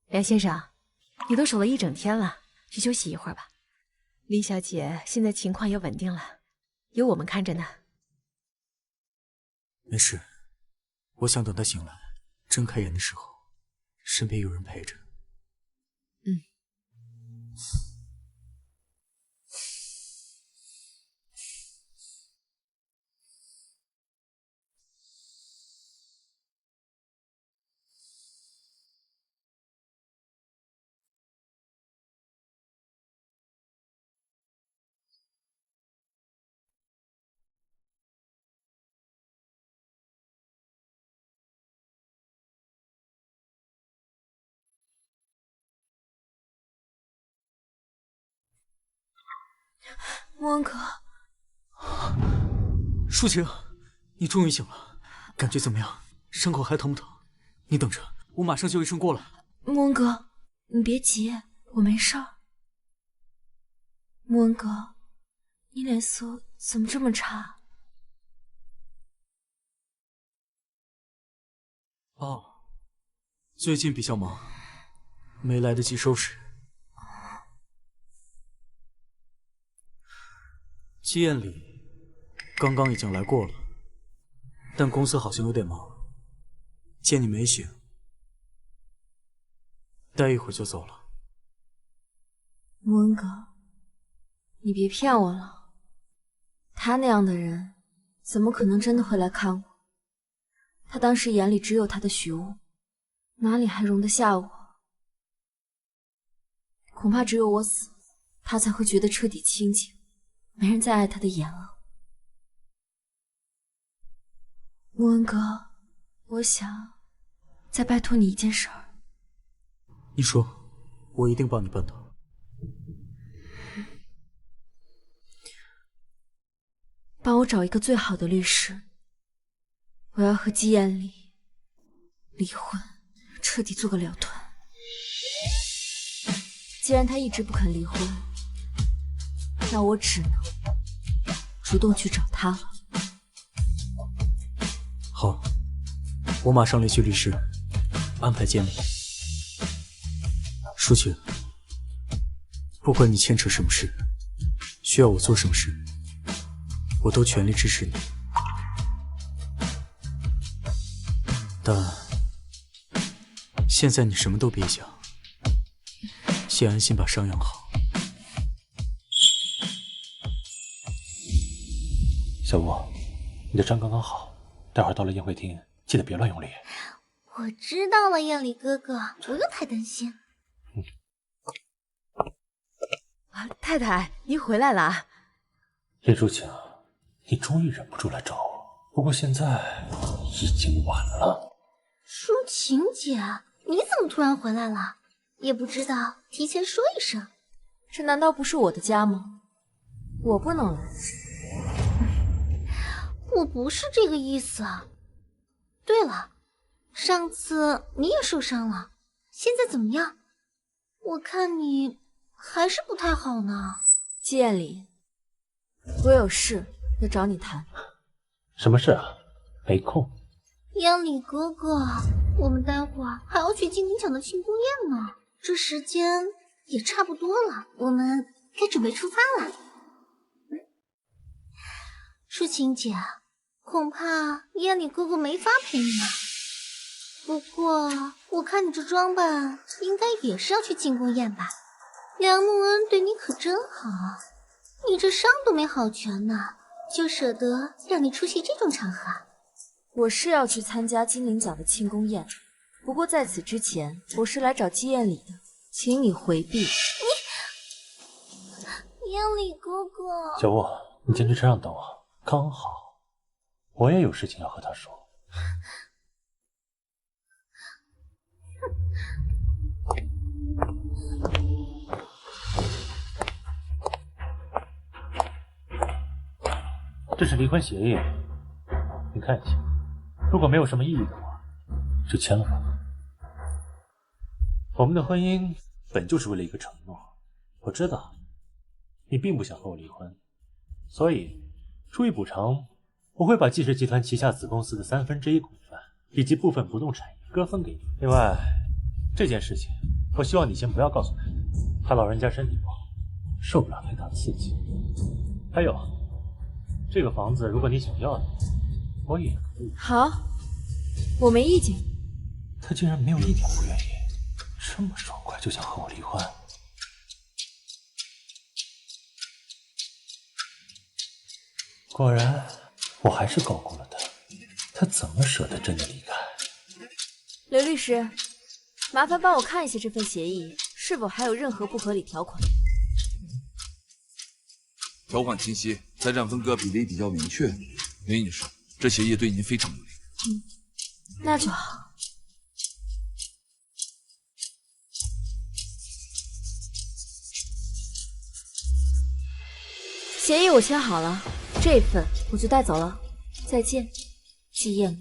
梁先生，你都守了一整天了，去休息一会儿吧。林小姐现在情况也稳定了，有我们看着呢。没事，我想等她醒来，睁开眼的时候，身边有人陪着。嗯。莫恩哥，舒晴，你终于醒了，感觉怎么样？伤口还疼不疼？你等着，我马上叫医生过来。莫恩哥，你别急，我没事儿。莫恩哥，你脸色怎么这么差？哦，最近比较忙，没来得及收拾。季艳里刚刚已经来过了，但公司好像有点忙，见你没醒，待一会儿就走了。莫恩哥，你别骗我了，他那样的人怎么可能真的会来看我？他当时眼里只有他的许屋，哪里还容得下我？恐怕只有我死，他才会觉得彻底清净，没人再碍他的眼了。莫恩哥，我想再拜托你一件事儿。你说，我一定帮你办到。帮我找一个最好的律师，我要和季艳丽离婚，彻底做个了断。既然他一直不肯离婚，那我只能主动去找他了。好，我马上联系律师，安排见面。舒晴，不管你牵扯什么事，需要我做什么事，我都全力支持你。现在你什么都别想，先安心把伤养好。小吴，你的伤刚刚好，待会儿到了宴会厅，记得别乱用力。我知道了，燕里哥哥，不用太担心。太太，您回来了。叶舒晴，你终于忍不住来找我，不过现在已经晚了。舒晴姐，你怎么突然回来了？也不知道提前说一声。这难道不是我的家吗？我不能来。我不是这个意思。对了，上次你也受伤了，现在怎么样？我看你还是不太好呢。季艳里，我有事要找你谈。什么事啊？没空。燕里哥哥，我们待会儿还要去金陵奖的庆功宴呢，这时间也差不多了，我们该准备出发了。舒晴姐，恐怕燕里哥哥没法陪你了。不过我看你这装扮，应该也是要去庆功宴吧？梁慕恩对你可真好，你这伤都没好全呢，就舍得让你出席这种场合。我是要去参加金陵奖的庆功宴，不过在此之前，我是来找季艳里的，请你回避。燕里哥哥，小吴，你进去车上等我，刚好我也有事情要和他说。这是离婚协议，你看一下，如果没有什么异议的话，就签了吧。我们的婚姻本就是为了一个承诺，我知道你并不想和我离婚，所以出于补偿，我会把季氏集团旗下子公司的1/3股份以及部分不动产业割分给你。另外，这件事情我希望你先不要告诉他老人家身体不好，受不了太大刺激。还有，这个房子如果你想要的，我也可以。好，我没意见。他竟然没有一点不愿意，这么爽快就想和我离婚。果然，我还是高估了他，他怎么舍得真的离开？刘律师，麻烦帮我看一下这份协议是否还有任何不合理条款。条款清晰，财产分割比例比较明确。林女士，这协议对您非常有利。那就好。协议我签好了，这份我就带走了。再见，季艳。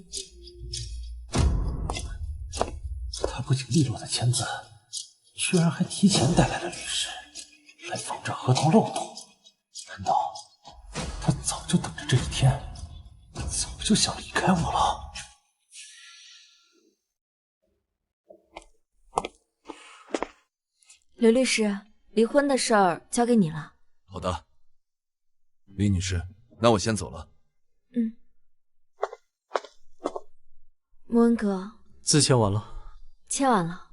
他不仅利落的签字，居然还提前带来了律师，来防止合同漏洞。难道他早就等着这一天，早就想离开我了？刘律师，离婚的事儿交给你了。好的，林女士，那我先走了。穆恩哥，字签完了，签完了。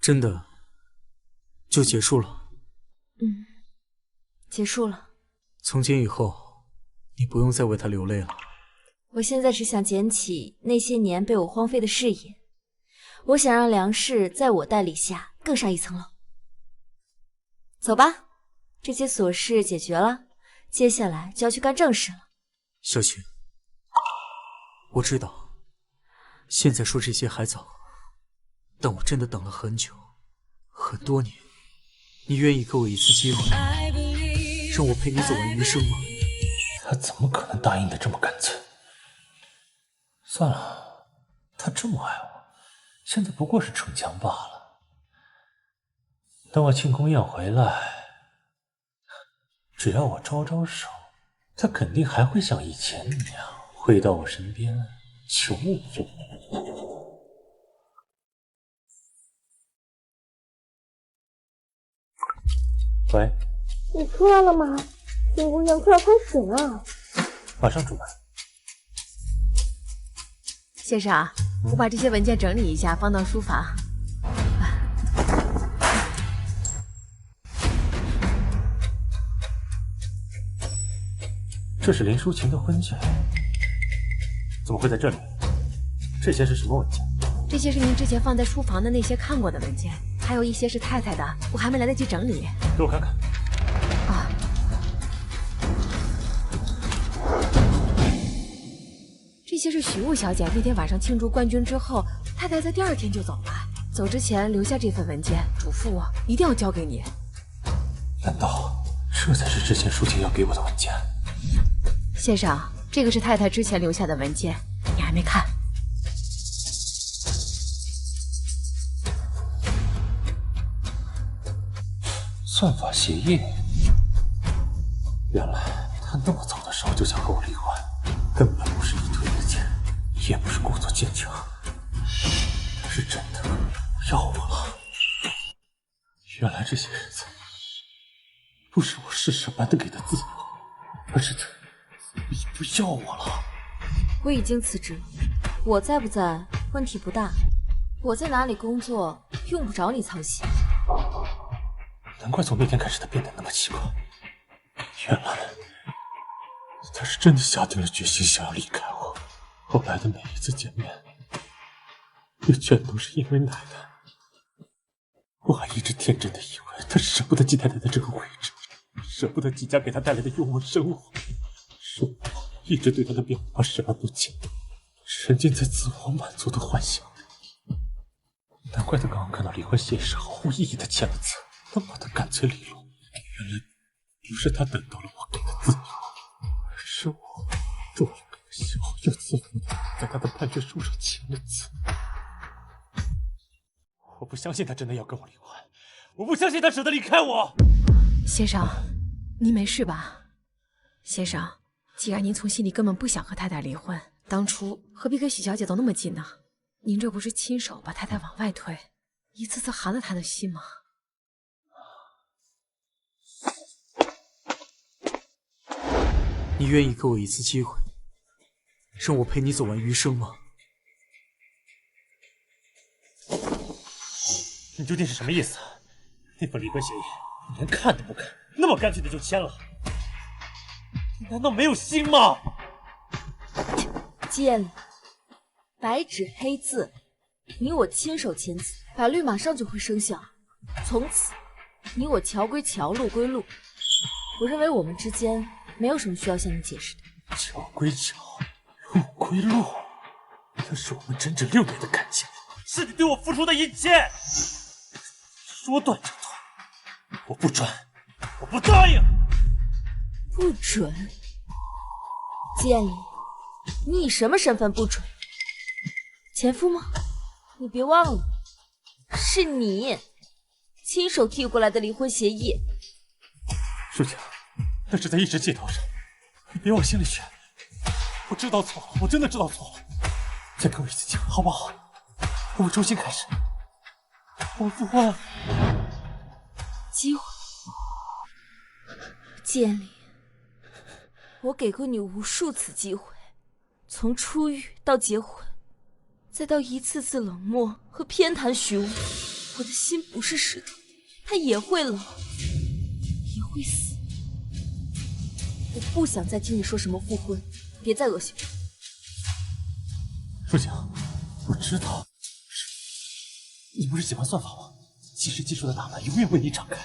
真的就结束了？结束了。从今以后，你不用再为他流泪了。我现在只想捡起那些年被我荒废的事业，我想让梁氏在我带领下更上一层楼。走吧，这些琐事解决了，接下来就要去干正事了。小晴，我知道现在说这些还早，但我真的等了很久，很多年。你愿意给我一次机会，让我陪你走完余生吗？他怎么可能答应的这么干脆？算了，他这么爱我，现在不过是逞强罢了。等我庆功宴回来，只要我招招手，他肯定还会像以前那样回到我身边求我。喂，你出来了吗？庆功宴快要开始了。马上出门。先生，我把这些文件整理一下，放到书房。这是林淑琴的婚戒，怎么会在这里？这些是什么文件？这些是您之前放在书房的那些看过的文件，还有一些是太太的，我还没来得及整理。给我看看。啊，这些是许雾小姐那天晚上庆祝冠军之后，太太在第2天就走了，走之前留下这份文件，嘱咐我一定要交给你。难道这才是之前淑琴要给我的文件？先生，这个是太太之前留下的文件，你还没看。算法协议，原来他那么早的时候就想和我离婚，根本不是一推一荐，也不是故作坚强，他是真的要我了。原来这些日子不是我施舍般的给他自由，而是他已不要我了。我已经辞职了，我在不在问题不大，我在哪里工作用不着你操心。难怪从那天开始他变得那么奇怪，原来他是真的下定了决心想要离开我。后来的每一次见面，也全都是因为奶奶。我还一直天真的以为他舍不得季太太的这个位置，舍不得季家给他带来的优渥生活，是我一直对他的变化视而不见，沉浸在自我满足的幻想里。难怪他刚刚看到离婚协议时毫无意义的签了字，那么的干脆利落。原来不是他等到了我给的自由，而是我终于可笑又自负的在他的判决书上签了字。我不相信他真的要跟我离婚，我不相信他舍得离开我。先生，您没事吧？先生，既然您从心里根本不想和太太离婚，当初何必跟许小姐走那么近呢？您这不是亲手把太太往外推，一次次寒了她的心吗？你愿意给我一次机会，让我陪你走完余生吗？你究竟是什么意思？那份离婚协议你连看都不看，那么干脆的就签了，你难道没有心吗？见了，白纸黑字，你我亲手签字，法律马上就会生效。从此，你我桥归桥，路归路。我认为我们之间没有什么需要向你解释的。桥归桥，路归路，那是我们整整6年的感情，是你对我付出的一切。说断就断，我不准，我不答应。不准？建议你以什么身份不准？前夫吗？你别忘了，是你亲手递过来的离婚协议。舒晴，那是在一时气头上，你别往心里去。我知道错了，我真的知道错了。再给我一次机会，好不好？我重新开始，我复婚。机会，建立，我给过你无数次机会，从出狱到结婚，再到一次次冷漠和偏袒许无。我的心不是石头，它也会冷，也会死。我不想再听你说什么复婚，别再恶心我。舒晴，我知道，你不是喜欢算法吗？其实技术的大门永远为你敞开，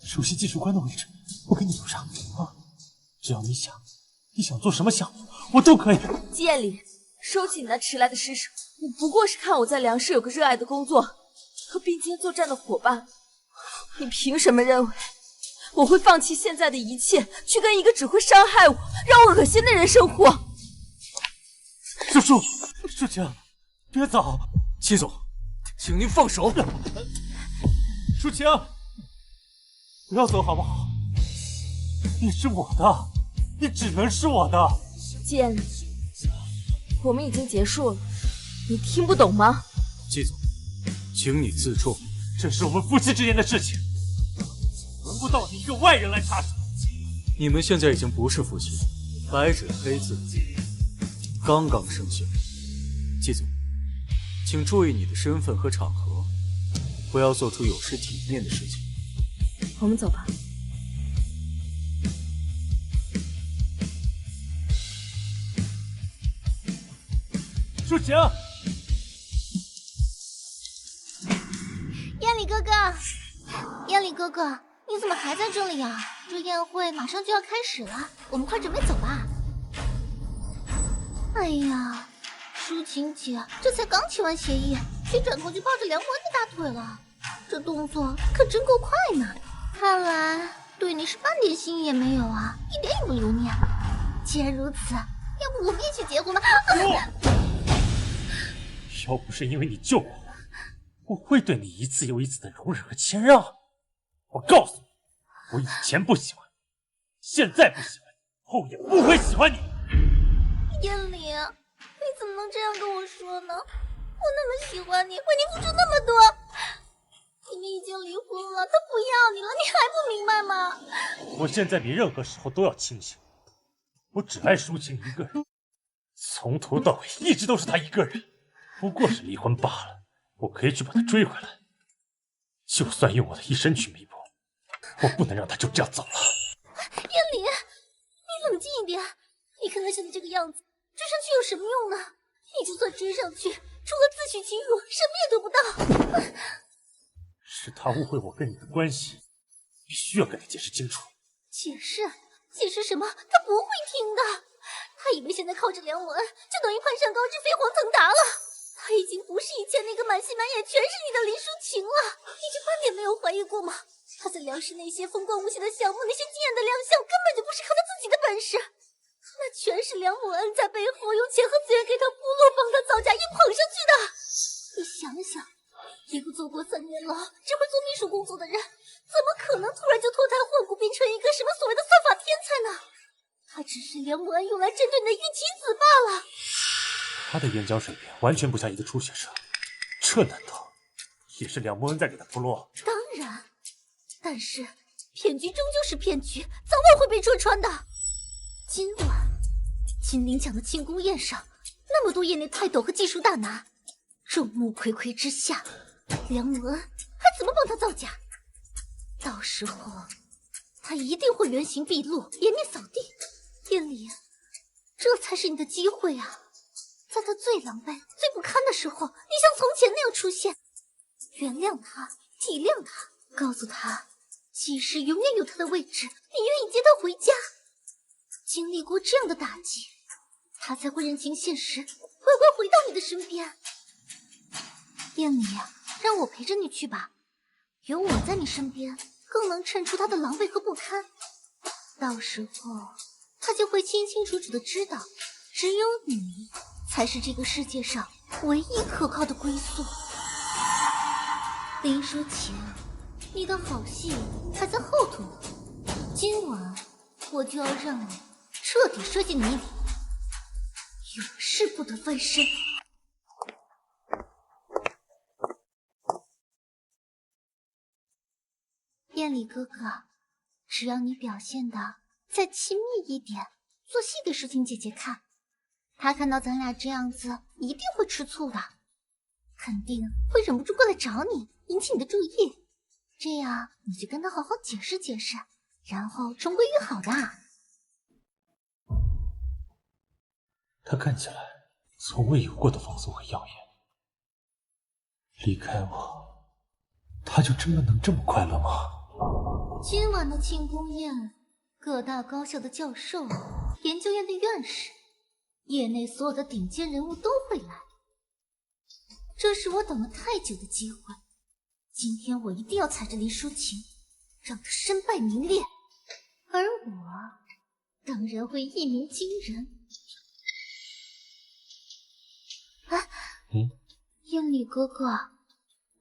首席技术官的位置我给你留上啊！只要你想做什么项目，我都可以。建立，收起你那迟来的施舍，你不过是看我在粮食有个热爱的工作和并肩作战的伙伴，你凭什么认为我会放弃现在的一切，去跟一个只会伤害我、让我恶心的人生活？舒晴，别走！季总，请您放手。舒晴，不要走好不好？你是我的，你只能是我的。建立，我们已经结束了，你听不懂吗？季总，请你自重。这是我们夫妻之间的事情，轮不到你一个外人来插手。你们现在已经不是夫妻，白纸黑字刚刚生效。季总，请注意你的身份和场合，不要做出有失体面的事情。我们走吧。抒情，燕里哥哥，燕里哥哥，你怎么还在这里啊？这宴会马上就要开始了，我们快准备走吧。哎呀，抒情姐这才刚签完协议，却转头就抱着梁文的大腿了，这动作可真够快呢。看来对你是半点心意也没有啊，一点也不留念。既然如此，要不我们一起结婚吧？要不是因为你救我，我会对你一次又一次的容忍和谦让。我告诉你，我以前不喜欢你，现在不喜欢你，后也不会喜欢你。燕里，你怎么能这样跟我说呢？我那么喜欢你，为你付出那么多，你们已经离婚了，他不要你了，你还不明白吗？我现在比任何时候都要清醒，我只爱抒情一个人，从头到尾一直都是他一个人，不过是离婚罢了，我可以去把他追回来，就算用我的一生去弥补，我不能让他就这样走了。燕里，你冷静一点，你看他现在这个样子，追上去有什么用呢？你就算追上去，除了自取其辱，什么也得不到。是他误会我跟你的关系，必须要跟他解释清楚。解释？解释什么？他不会听的。他以为现在靠着梁文，就等于攀上高枝飞黄腾达了。他已经不是以前那个满心满眼全是你的林抒情了。你就半点没有怀疑过吗？他在梁氏那些风光无限的项目，那些惊艳的亮相，根本就不是靠他自己的本事。那全是梁母恩在背后用钱和资源给他铺路，帮他造假，硬捧上去的。你想想，一个做过3年牢，只会做秘书工作的人，怎么可能突然就脱胎换骨，变成一个什么所谓的算法天才呢？他只是梁母恩用来针对你的御棋子罢了。他的演讲水平完全不像一个初学者，这难道也是梁慕恩在给他铺路？当然，但是骗局终究是骗局，早晚会被戳穿的。今晚金陵奖的庆功宴上，那么多业内泰斗和技术大拿，众目睽睽之下，梁慕恩还怎么帮他造假？到时候他一定会原形毕露，颜面扫地。燕里，这才是你的机会啊！在他最狼狈、最不堪的时候，你像从前那样出现，原谅他，体谅他，告诉他，季氏永远有他的位置，你愿意接他回家。经历过这样的打击，他才会认清现实，乖乖回到你的身边。燕里，让我陪着你去吧，有我在你身边，更能衬出他的狼狈和不堪。到时候，他就会清清楚楚的知道，只有你才是这个世界上唯一可靠的归宿。林抒情，你的好戏还在后头呢，今晚我就要让你彻底摔进泥里，永世不得翻身。燕里哥哥，只要你表现的再亲密一点，做戏给抒情姐姐看，她看到咱俩这样子一定会吃醋的，肯定会忍不住过来找你，引起你的注意，这样你就跟她好好解释解释，然后重归于好的。他看起来从未有过的放松和耀眼，离开我，他就真的能这么快乐吗？今晚的庆功宴，各大高校的教授、研究院的院士，业内所有的顶尖人物都会来。这是我等了太久的机会，今天我一定要踩着林抒情，让他身败名裂，而我当然会一鸣惊人。哎，燕里哥哥，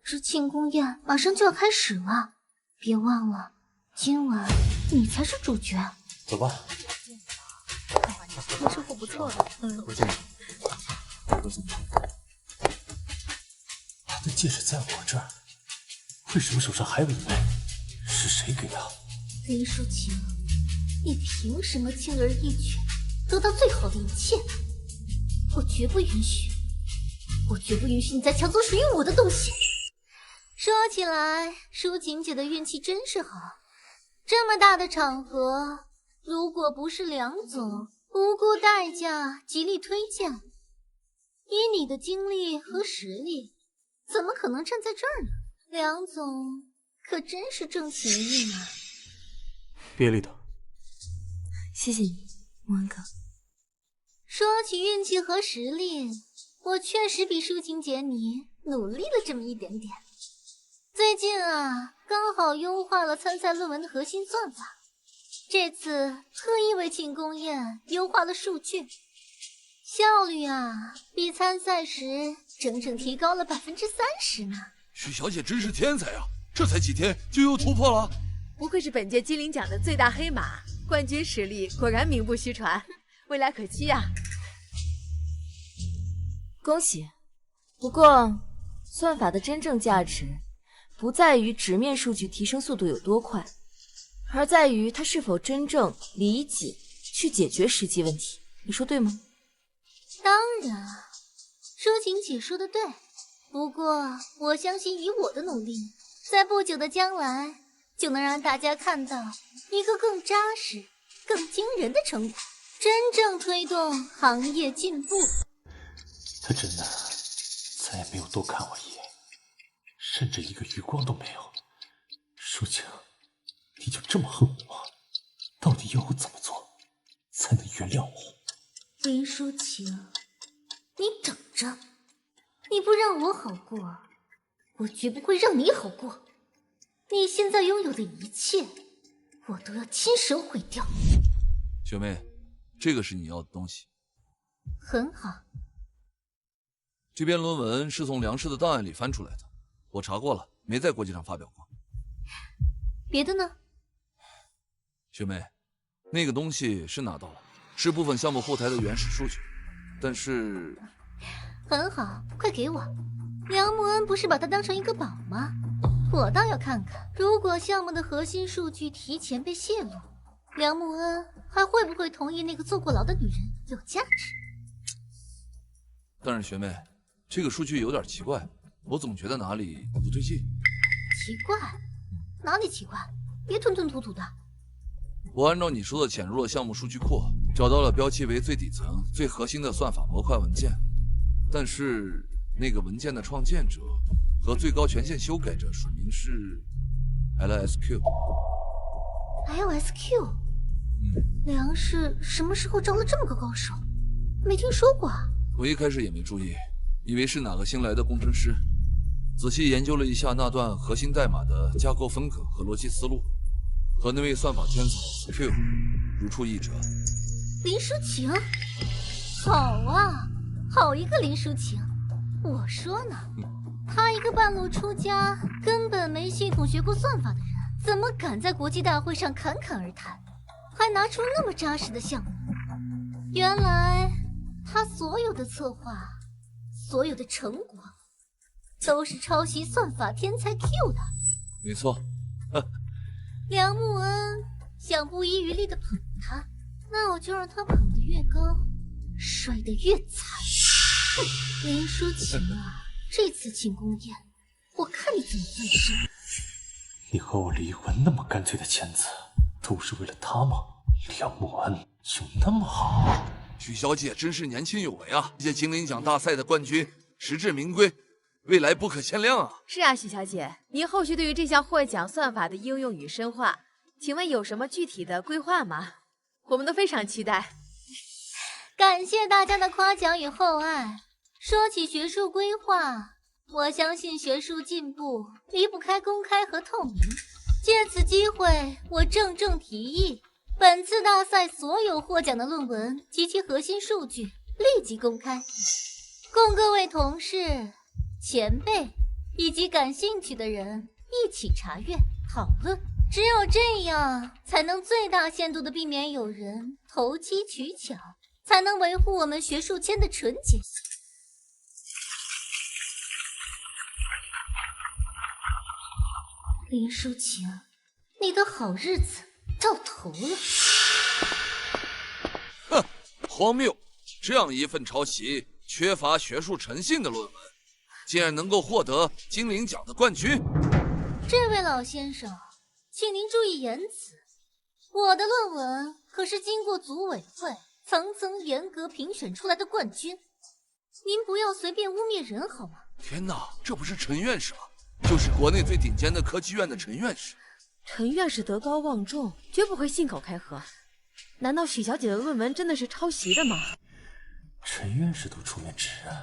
这庆功宴马上就要开始了，别忘了，今晚你才是主角。走吧。你收获不错的。我见你。他的戒指在我这儿，为什么手上还有一枚？是谁给的？林抒情，你凭什么轻而易举得到最好的一切？我绝不允许，我绝不允许你再抢走属于我的东西。说起来，抒情姐的运气真是好，这么大的场合，如果不是梁总不顾代价极力推荐，以你的经历和实力，怎么可能站在这儿呢？梁总可真是重情义嘛。别理他。谢谢你，莫恩哥。说起运气和实力，我确实比抒情姐你努力了这么一点点。最近啊，刚好优化了参赛论文的核心算法，这次特意为庆功宴优化了数据，效率啊比参赛时整整提高了30%呢。许小姐真是天才啊！这才几天就又突破了。不愧是本届金陵奖的最大黑马，冠军实力果然名不虚传，未来可期啊！恭喜！不过，算法的真正价值不在于纸面数据提升速度有多快，而在于它是否真正理解去解决实际问题。你说对吗？当然，抒情姐说的对。不过，我相信以我的努力，在不久的将来，就能让大家看到一个更扎实、更惊人的成果，真正推动行业进步。他真的再也没有多看我一眼，甚至一个余光都没有。抒情，你就这么恨我？到底要我怎么做才能原谅我？林抒情，你等着，你不让我好过，我绝不会让你好过。你现在拥有的一切，我都要亲手毁掉。学妹，这个是你要的东西。很好。这篇论文是从梁氏的档案里翻出来的，我查过了，没在国际上发表过。别的呢？学妹，那个东西是拿到了，是部分项目后台的原始数据，但是……很好，快给我。梁慕恩不是把它当成一个宝吗？我倒要看看，如果项目的核心数据提前被泄露，梁慕恩还会不会同意那个坐过牢的女人有价值？但是学妹，这个数据有点奇怪，我总觉得哪里不对劲。奇怪？哪里奇怪？别吞吞吐吐的。我按照你说的潜入了项目数据库，找到了标记为最底层、最核心的算法模块文件，但是那个文件的创建者和最高权限修改者署名是 LSQ。 LSQ？ 梁氏什么时候招了这么个高手？没听说过啊。我一开始也没注意，以为是哪个新来的工程师。仔细研究了一下那段核心代码的架构风格和逻辑思路，和那位算法天才 Q 如出一辙。林抒情，好啊，好一个林抒情！我说呢，他一个半路出家、根本没系统学过算法的人，怎么敢在国际大会上侃侃而谈，还拿出那么扎实的项目？原来他所有的策划，所有的成果，都是抄袭算法天才 Q 的。没错。梁慕恩想不遗余力的捧他，那我就让他捧得越高，摔得越惨。林抒情啊，这次庆功宴，我看你怎么翻身。你和我离婚那么干脆的签字，都是为了他吗？梁慕恩有那么好？许小姐真是年轻有为啊！这届金陵奖大赛的冠军，实至名归，未来不可限量啊！是啊，许小姐，您后续对于这项获奖算法的应用与深化，请问有什么具体的规划吗？我们都非常期待。感谢大家的夸奖与厚爱。说起学术规划，我相信学术进步离不开公开和透明。借此机会，我郑重提议，本次大赛所有获奖的论文及其核心数据立即公开，供各位同事、前辈以及感兴趣的人一起查阅讨论。只有这样，才能最大限度地避免有人投机取巧，才能维护我们学术圈的纯洁。林抒情，你的好日子到头了。哼，荒谬！这样一份抄袭、缺乏学术诚信的论文，竟然能够获得金陵奖的冠军。这位老先生，请您注意言辞。我的论文可是经过组委会层层严格评选出来的冠军，您不要随便污蔑人好吗？天哪，这不是陈院士吗？就是国内最顶尖的科技院的陈院士。陈院士德高望重，绝不会信口开河。难道许小姐的论文真的是抄袭的吗？陈院士都出面指认，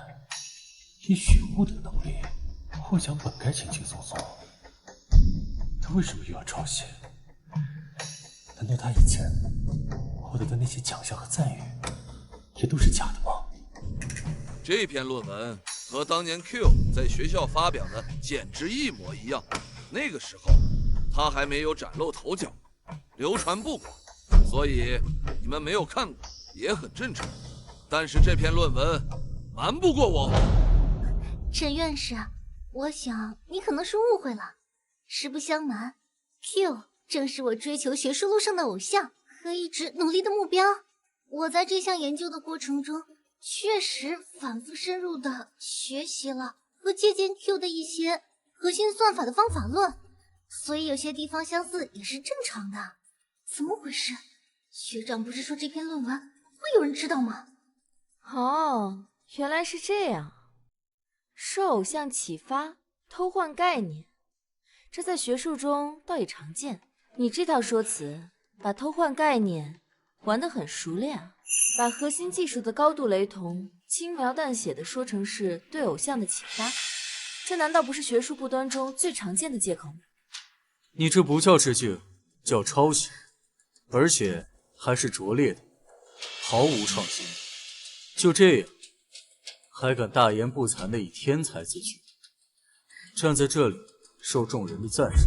以许雾的能力，获奖本该轻轻松松，他为什么又要抄袭？难道他以前获得的那些奖项和赞誉，也都是假的吗？这篇论文和当年 Q 在学校发表的简直一模一样。那个时候他还没有崭露头角，流传不广，所以你们没有看过也很正常。但是这篇论文瞒不过我。陈院士，我想你可能是误会了。实不相瞒 ，Q 正是我追求学术路上的偶像和一直努力的目标。我在这项研究的过程中，确实反复深入的学习了和借鉴 Q 的一些核心算法的方法论，所以有些地方相似也是正常的。怎么回事？学长不是说这篇论文会有人知道吗？哦，原来是这样。受偶像启发，偷换概念，这在学术中倒也常见。你这套说辞，把偷换概念玩得很熟练啊，把核心技术的高度雷同，轻描淡写的说成是对偶像的启发，这难道不是学术不端中最常见的借口吗？你这不叫致敬，叫抄袭，而且还是拙劣的，毫无创新。就这样，还敢大言不惭的以天才自居，站在这里受众人的赞赏。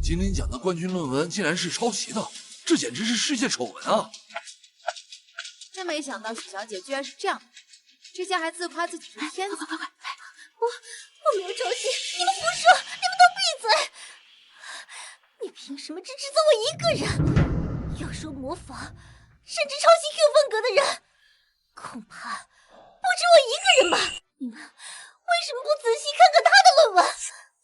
金陵奖的冠军论文竟然是抄袭的，这简直是世界丑闻啊！真没想到许小姐居然是这样的，这下还自夸自己是天才。快！我没有抄袭，你们胡说！你们都闭嘴！你凭什么只指责我一个人？要说模仿，甚至抄袭 Q 风格的人，恐怕不止我一个人吧？你们为什么不仔细看看他的论文？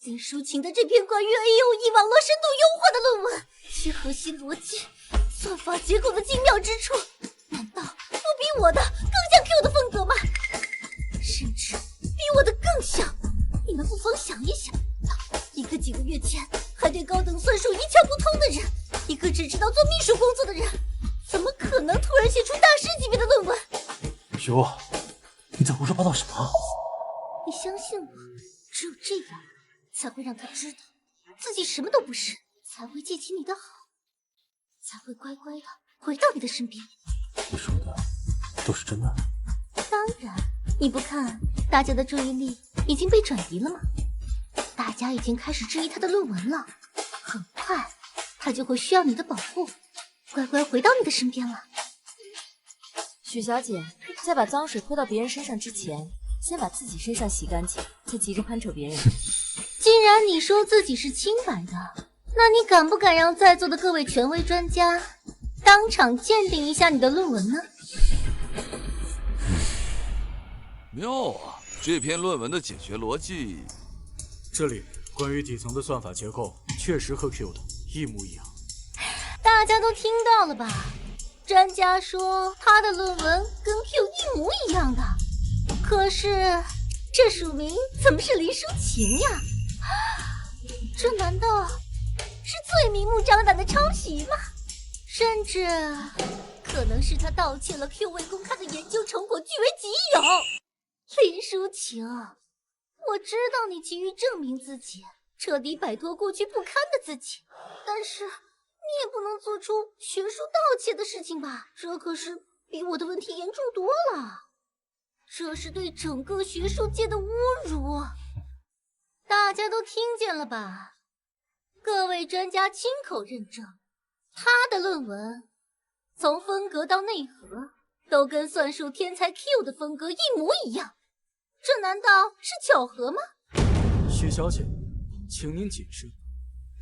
林淑琴的这篇关于 AOE 网络深度优化的论文，其核心逻辑、算法结构的精妙之处，难道不比我的更像 Q 的风格吗？甚至比我的更像。你们不妨想一想，一个几个月前还对高等算术一窍不通的人，一个只知道做秘书工作的人，怎么可能突然写出大师级别的论文？许雾，你在胡说八道什么？你相信我，只有这样才会让他知道自己什么都不是，才会记起你的好，才会乖乖的回到你的身边。你说的都是真的？当然，你不看大家的注意力已经被转移了吗？大家已经开始质疑他的论文了，很快他就会需要你的保护，乖乖回到你的身边了。许小姐，在把脏水泼到别人身上之前，先把自己身上洗干净，再急着攀扯别人。既然你说自己是清白的，那你敢不敢让在座的各位权威专家当场鉴定一下你的论文呢？妙啊，这篇论文的解决逻辑，这里关于底层的算法结构确实和 Q 的一模一样。大家都听到了吧？专家说他的论文跟 Q 一模一样的，可是这署名怎么是林淑琴呀？这难道是最明目张胆的抄袭吗？甚至可能是他盗窃了 Q 未公开的研究成果据为己有。林淑琴，我知道你急于证明自己，彻底摆脱过去不堪的自己，但是你也不能做出学术盗窃的事情吧？这可是比我的问题严重多了，这是对整个学术界的侮辱。大家都听见了吧？各位专家亲口认证，他的论文从风格到内核都跟算术天才 Q 的风格一模一样，这难道是巧合吗？许小姐，请您谨慎，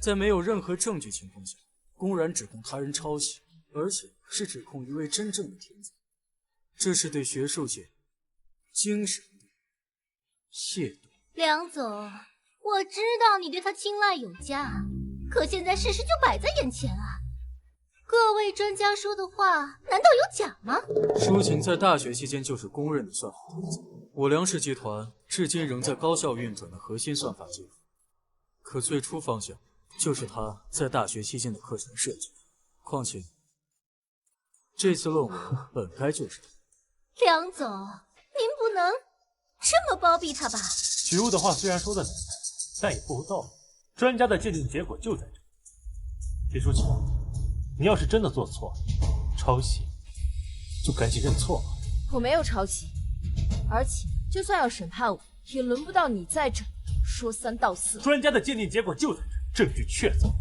在没有任何证据情况下，公然指控他人抄袭，而且是指控一位真正的天才，这是对学术界精神的亵渎。梁总，我知道你对他青睐有加，可现在事实就摆在眼前啊！各位专家说的话难道有假吗？舒晴在大学期间就是公认的算法天才，我梁氏集团至今仍在高效运转的核心算法技术，可最初方向就是他在大学期间的课程设计。况且，这次论文本该就是他。梁总，您不能这么包庇他吧？许攸的话虽然说的难听，但也不无道理。专家的鉴定结果就在这。李淑琴，你要是真的做错了，抄袭，就赶紧认错吧。我没有抄袭，而且就算要审判我，也轮不到你在这说三道四。专家的鉴定结果就在这，证据确凿。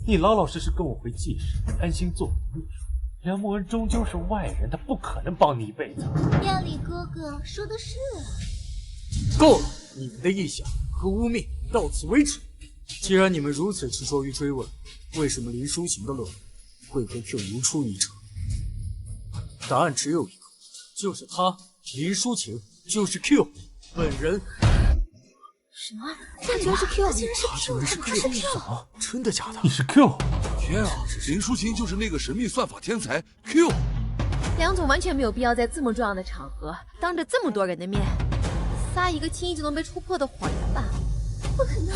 你老老实实跟我回记室，安心做秘书。梁慕恩终究是外人，他不可能帮你一辈子。亚里哥哥说的是啊。够了！你们的臆想和污蔑到此为止。既然你们如此执着于追问，为什么林淑琴的论文会和 Q 如出一辙？答案只有一个，就是他，林淑琴就是 Q 本人。什么？他居然是 Q！ 他竟然是 Q！ 他是 Q！ 什么？真的假的？你是 Q？ 天啊！林淑琴就是那个神秘算法天才 Q。梁总完全没有必要在这么重要的场合，当着这么多人的面，撒一个轻易就能被戳破的谎言吧？不可能，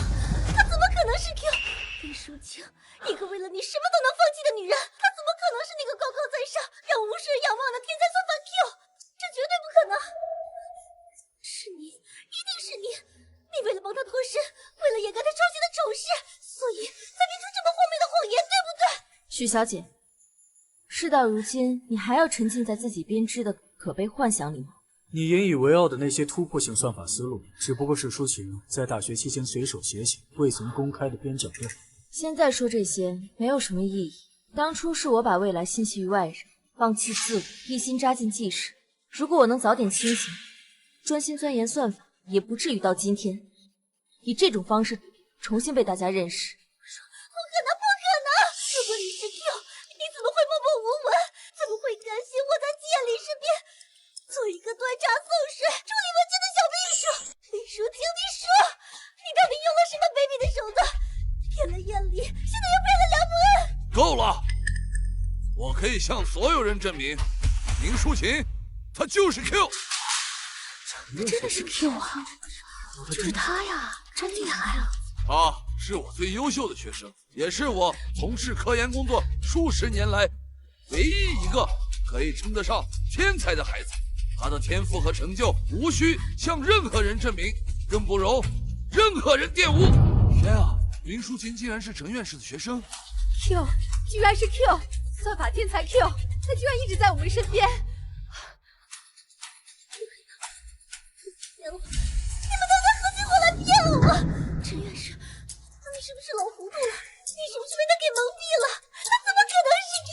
他怎么可能是 Q？ 林淑清，一个为了你什么都能放弃的女人，她怎么可能是那个高高在上，让无数人仰望的天才算法 Q？ 这绝对不可能！是你，一定是你！你为了帮他脱身，为了掩盖他抄袭的丑事，所以才编出这么荒谬的谎言，对不对？许小姐，事到如今，你还要沉浸在自己编织的可悲幻想里吗？你引以为傲的那些突破性算法思路，只不过是舒晴在大学期间随手写写、未曾公开的边角料。现在说这些没有什么意义。当初是我把未来信息于外人，放弃自我，一心扎进技师。如果我能早点清醒，专心钻研算法，也不至于到今天以这种方式重新被大家认识。不可能，不可能！如果你是 Q， 你怎么会默默无闻？怎么会甘心窝在季艳丽身边，做一个端茶送水、处理文件的小秘书？林淑清，你说，你到底用了什么卑鄙的手段？骗了艳丽，现在又骗了梁慕恩。够了！我可以向所有人证明，林淑琴，她就是 Q。真的是 Q 啊！就是他呀，真厉害啊！他是我最优秀的学生，也是我从事科研工作数十年来唯一一个可以称得上天才的孩子。他的天赋和成就无需向任何人证明，更不容任何人玷污。天啊，林淑琴竟然是程院士的学生 Q， 居然是 Q， 算法天才 Q， 他居然一直在我们身边。你们都在合起伙来骗我！陈院士，你是不是老糊涂了？你是不是被他给蒙蔽了？他怎么可能是 Q？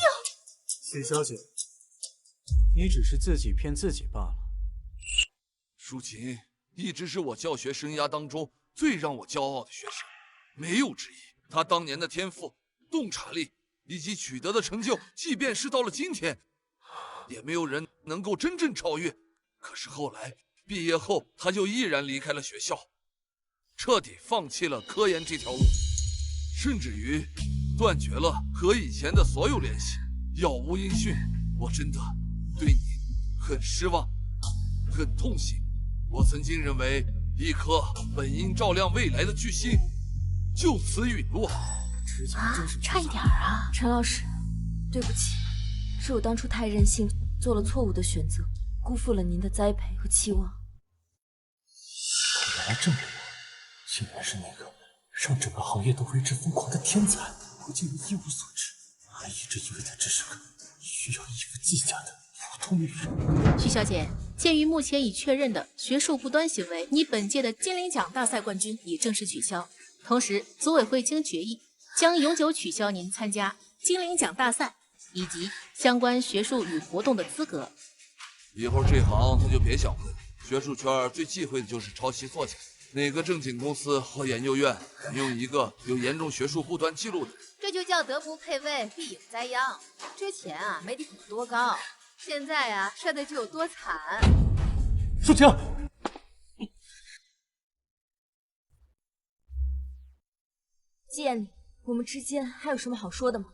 许小姐，你只是自己骗自己罢了。淑琴一直是我教学生涯当中最让我骄傲的学生，没有之一。他当年的天赋、洞察力以及取得的成就，即便是到了今天，也没有人能够真正超越。可是后来毕业后，他就毅然离开了学校，彻底放弃了科研这条路，甚至于断绝了和以前的所有联系，杳无音讯。我真的对你很失望，很痛心。我曾经认为一颗本应照亮未来的巨星就此陨落。差一点啊！陈老师，对不起，是我当初太任性，做了错误的选择，辜负了您的栽培和期望。原来这么多，竟然是那个让整个行业都为之疯狂的天才，我竟然一无所知，还一直以为他只是个需要依附季家的普通女人。许小姐，鉴于目前已确认的学术不端行为，你本届的金陵奖大赛冠军已正式取消。同时，组委会经决议，将永久取消您参加金陵奖大赛以及相关学术与活动的资格。以后这行他就别想混，学术圈最忌讳的就是抄袭作假。哪个正经公司和研究院用一个有严重学术不端记录的？这就叫德不配位，必有灾殃。之前啊，媒体捧多高，现在啊，摔的就有多惨。舒晴，季艳丽，我们之间还有什么好说的吗？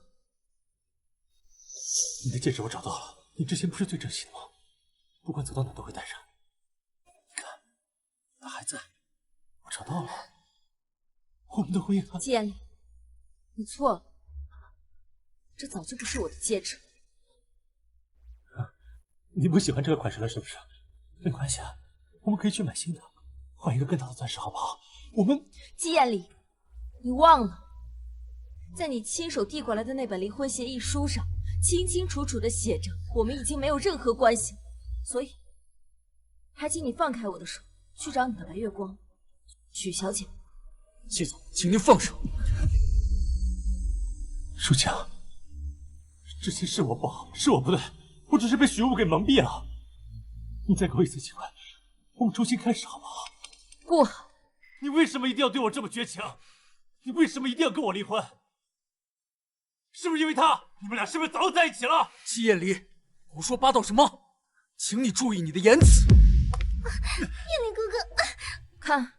你的戒指我找到了，你之前不是最珍惜的吗？不管走到哪都会戴上。看，找到了，我们的婚姻季彦礼，你错了，这早就不是我的戒指。你不喜欢这个款式了是不是？没关系啊，我们可以去买新的，换一个更大的钻石好不好？我们季彦礼，你忘了，在你亲手递过来的那本离婚协议书上，清清楚楚的写着我们已经没有任何关系了，所以还请你放开我的手，去找你的白月光，许小姐。季总，请您放手。舒晴，之前是我不好，是我不对，我只是被许雾给蒙蔽了。你再给我一次机会，我们重新开始好不好？不好。你为什么一定要对我这么绝情？你为什么一定要跟我离婚？是不是因为他？你们俩是不是早就在一起了？季彦礼，胡说八道什么？请你注意你的言辞。彦礼哥哥，看，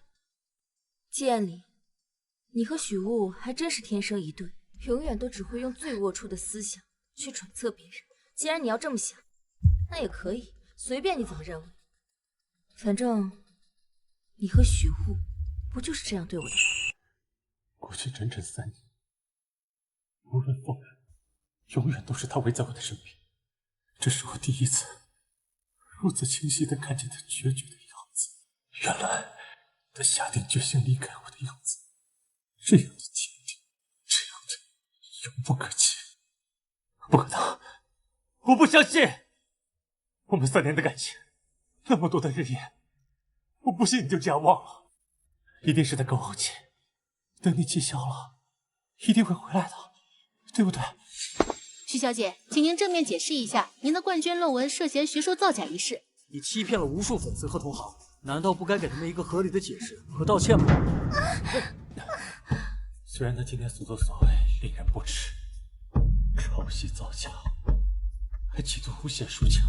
季彦礼，你和许雾还真是天生一对，永远都只会用最龌龊的思想去揣测别人。既然你要这么想，那也可以，随便你怎么认为。反正你和许雾不就是这样对我的吗？过去整整3年，无论风雨，永远都是他围在我的身边。这是我第一次如此清晰地看见他决绝的样子。原来他下定决心离开我的样子，这样的坚定，这样的永不可及。不可能，我不相信！我们3年的感情，那么多的日夜，我不信你就这样忘了。一定是在勾后气，等你气消了，一定会回来的，对不对？徐小姐，请您正面解释一下您的冠军论文涉嫌学术造假一事。你欺骗了无数粉丝和同行，难道不该给他们一个合理的解释和道歉吗？虽然他今天所作所为令人不齿，抄袭造假，还企图诬陷舒强，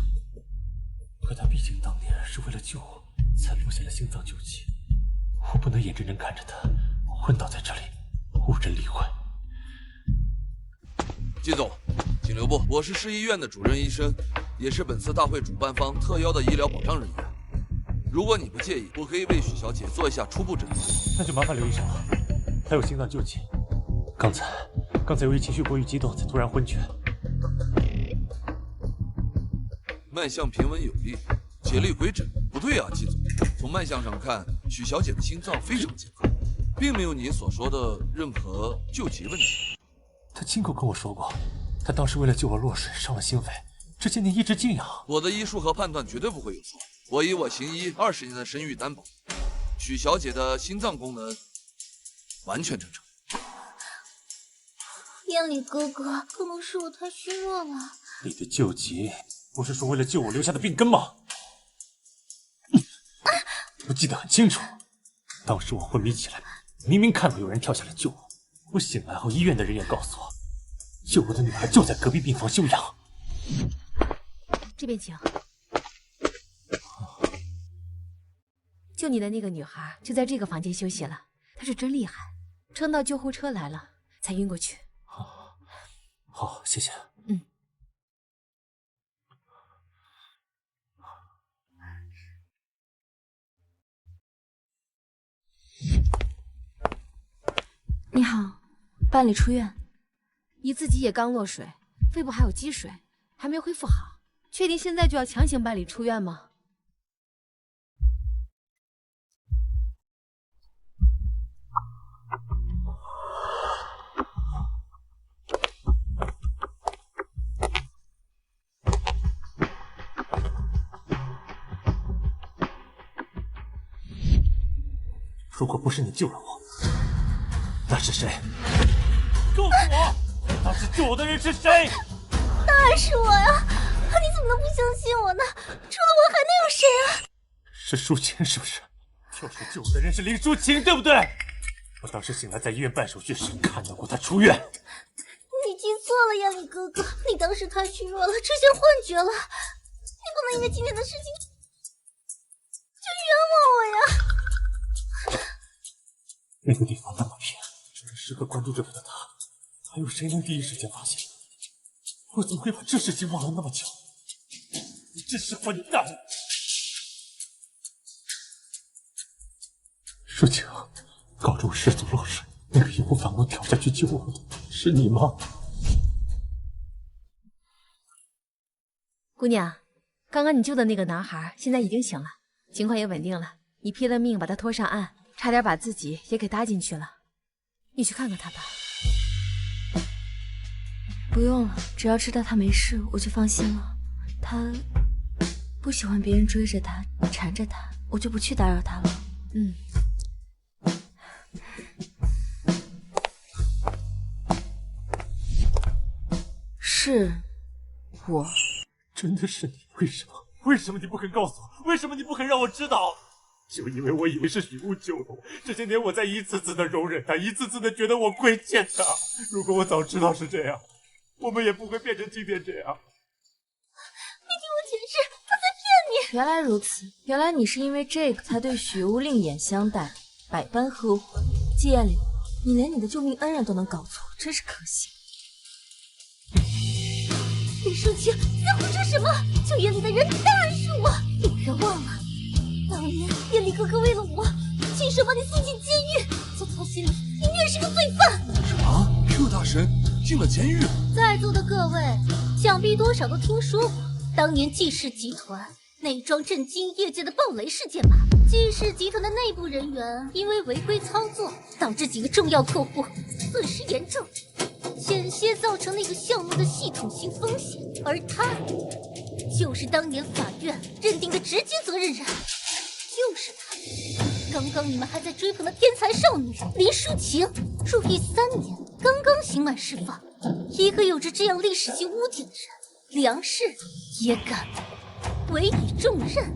可他毕竟当年是为了救我才留下了心脏救济，我不能眼睁睁看着他昏倒在这里，无人理会。季总，请留步，我是市医院的主任医生，也是本次大会主办方特邀的医疗保障人员。如果你不介意，我可以为许小姐做一下初步诊断。那就麻烦刘医生了，他有心脏救济，刚才由于情绪过于激动才突然昏厥。脉象平稳有力，竭力归诊。不对啊，季总，从脉象上看，许小姐的心脏非常健康，并没有你所说的任何救急问题。他亲口跟我说过，他当时为了救我落水伤了心肺，这些年一直静养。我的医术和判断绝对不会有错，我以我行医20年的声誉担保，许小姐的心脏功能完全正常。彦礼哥哥，可能是我太虚弱了。你的救急不是说为了救我留下的病根吗？我记得很清楚，当时我昏迷起来，明明看到有人跳下来救我。我醒来后，医院的人员告诉我，救我的女孩就在隔壁病房休养。这边请。救你的那个女孩就在这个房间休息了，她是真厉害，撑到救护车来了才晕过去。好，谢谢。你好，办理出院。你自己也刚落水，肺部还有积水，还没恢复好，确定现在就要强行办理出院吗？如果不是你救了我，那是谁？告诉我，当时救我的人是谁？当然是我呀！你怎么能不相信我呢？除了我还能有谁啊？是舒晴是不是？跳水救我的人是林舒晴，对不对？我当时醒来在医院办手续时看到过她出院。你记错了，彦礼哥哥，你当时太虚弱了，出现幻觉了。你不能因为今天的事情就冤枉我呀！那个地方那么偏，只能时刻关注着的他，还有谁能第一时间发现？我怎么会把这事情忘了那么久？你真是混蛋！舒晴，高中失足落水，那个义无反顾跳下去救我的是你吗？姑娘，刚刚你救的那个男孩现在已经醒了，情况也稳定了。你拼了命把他拖上岸，差点把自己也给搭进去了。你去看看他吧。不用了，只要知道他没事，我就放心了。他不喜欢别人追着他、缠着他，我就不去打扰他了。嗯。是我。真的是你？为什么？为什么你不肯告诉我？为什么你不肯让我知道？就因为我以为是许雾救了我，这些年我在一次次的容忍他，一次次的觉得我亏欠他。如果我早知道是这样，我们也不会变成今天这样。你听我解释，他在骗你。原来如此，原来你是因为这个才对许巫另眼相待，百般呵护。季艳里，你连你的救命恩人都能搞错，真是可惜。李淑清，你在胡说什么？救艳里的人当然是我。你别忘了，当年艳里哥哥为了我，亲手把你送进监狱，在他心里，你也是个罪犯。什么 ？Q 大神进了监狱？在座的各位，想必多少都听说过当年季氏集团那桩震惊业界的暴雷事件吧？季氏集团的内部人员因为违规操作，导致几个重要客户损失严重，险些造成那个项目的系统性风险，而他就是当年法院认定的直接责任人，就是他。刚刚你们还在追捧的天才少女林淑晴，入狱3年，刚刚刑满释放。一个有着这样历史性污点的人，梁氏也敢委以重任。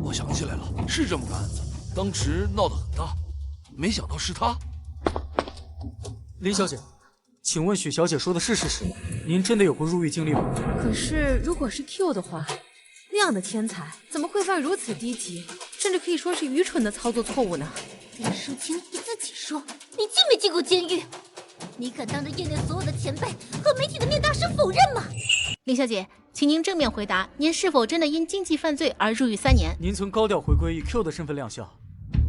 我想起来了，是这么个案子，当时闹得很大，没想到是他。林小姐，请问许小姐说的是事实吗？您真的有过入狱经历吗？可是如果是 Q 的话，那样的天才怎么会犯如此低级，甚至可以说是愚蠢的操作错误呢？林淑清，你自己说，你进没进过监狱？你敢当着业内所有的前辈和媒体的面大声否认吗？林小姐，请您正面回答，您是否真的因经济犯罪而入狱3年？您曾高调回归以 Q 的身份亮相，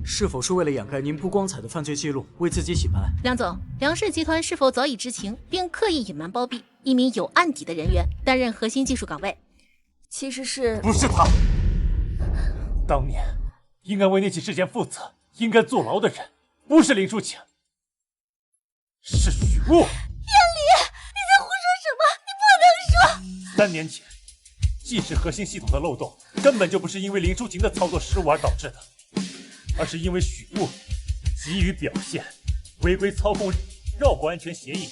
是否是为了掩盖您不光彩的犯罪记录，为自己洗白？梁总，梁氏集团是否早已知情，并刻意隐瞒包庇一名有案底的人员担任核心技术岗位？其实是不是他，当年应该为那起事件负责、应该坐牢的人，不是林淑晴，是许雾。艳里，你在胡说什么？你不能说。3年前，既是核心系统的漏洞，根本就不是因为林淑晴的操作失误而导致的，而是因为许雾急于表现、违规操控、绕过安全协议，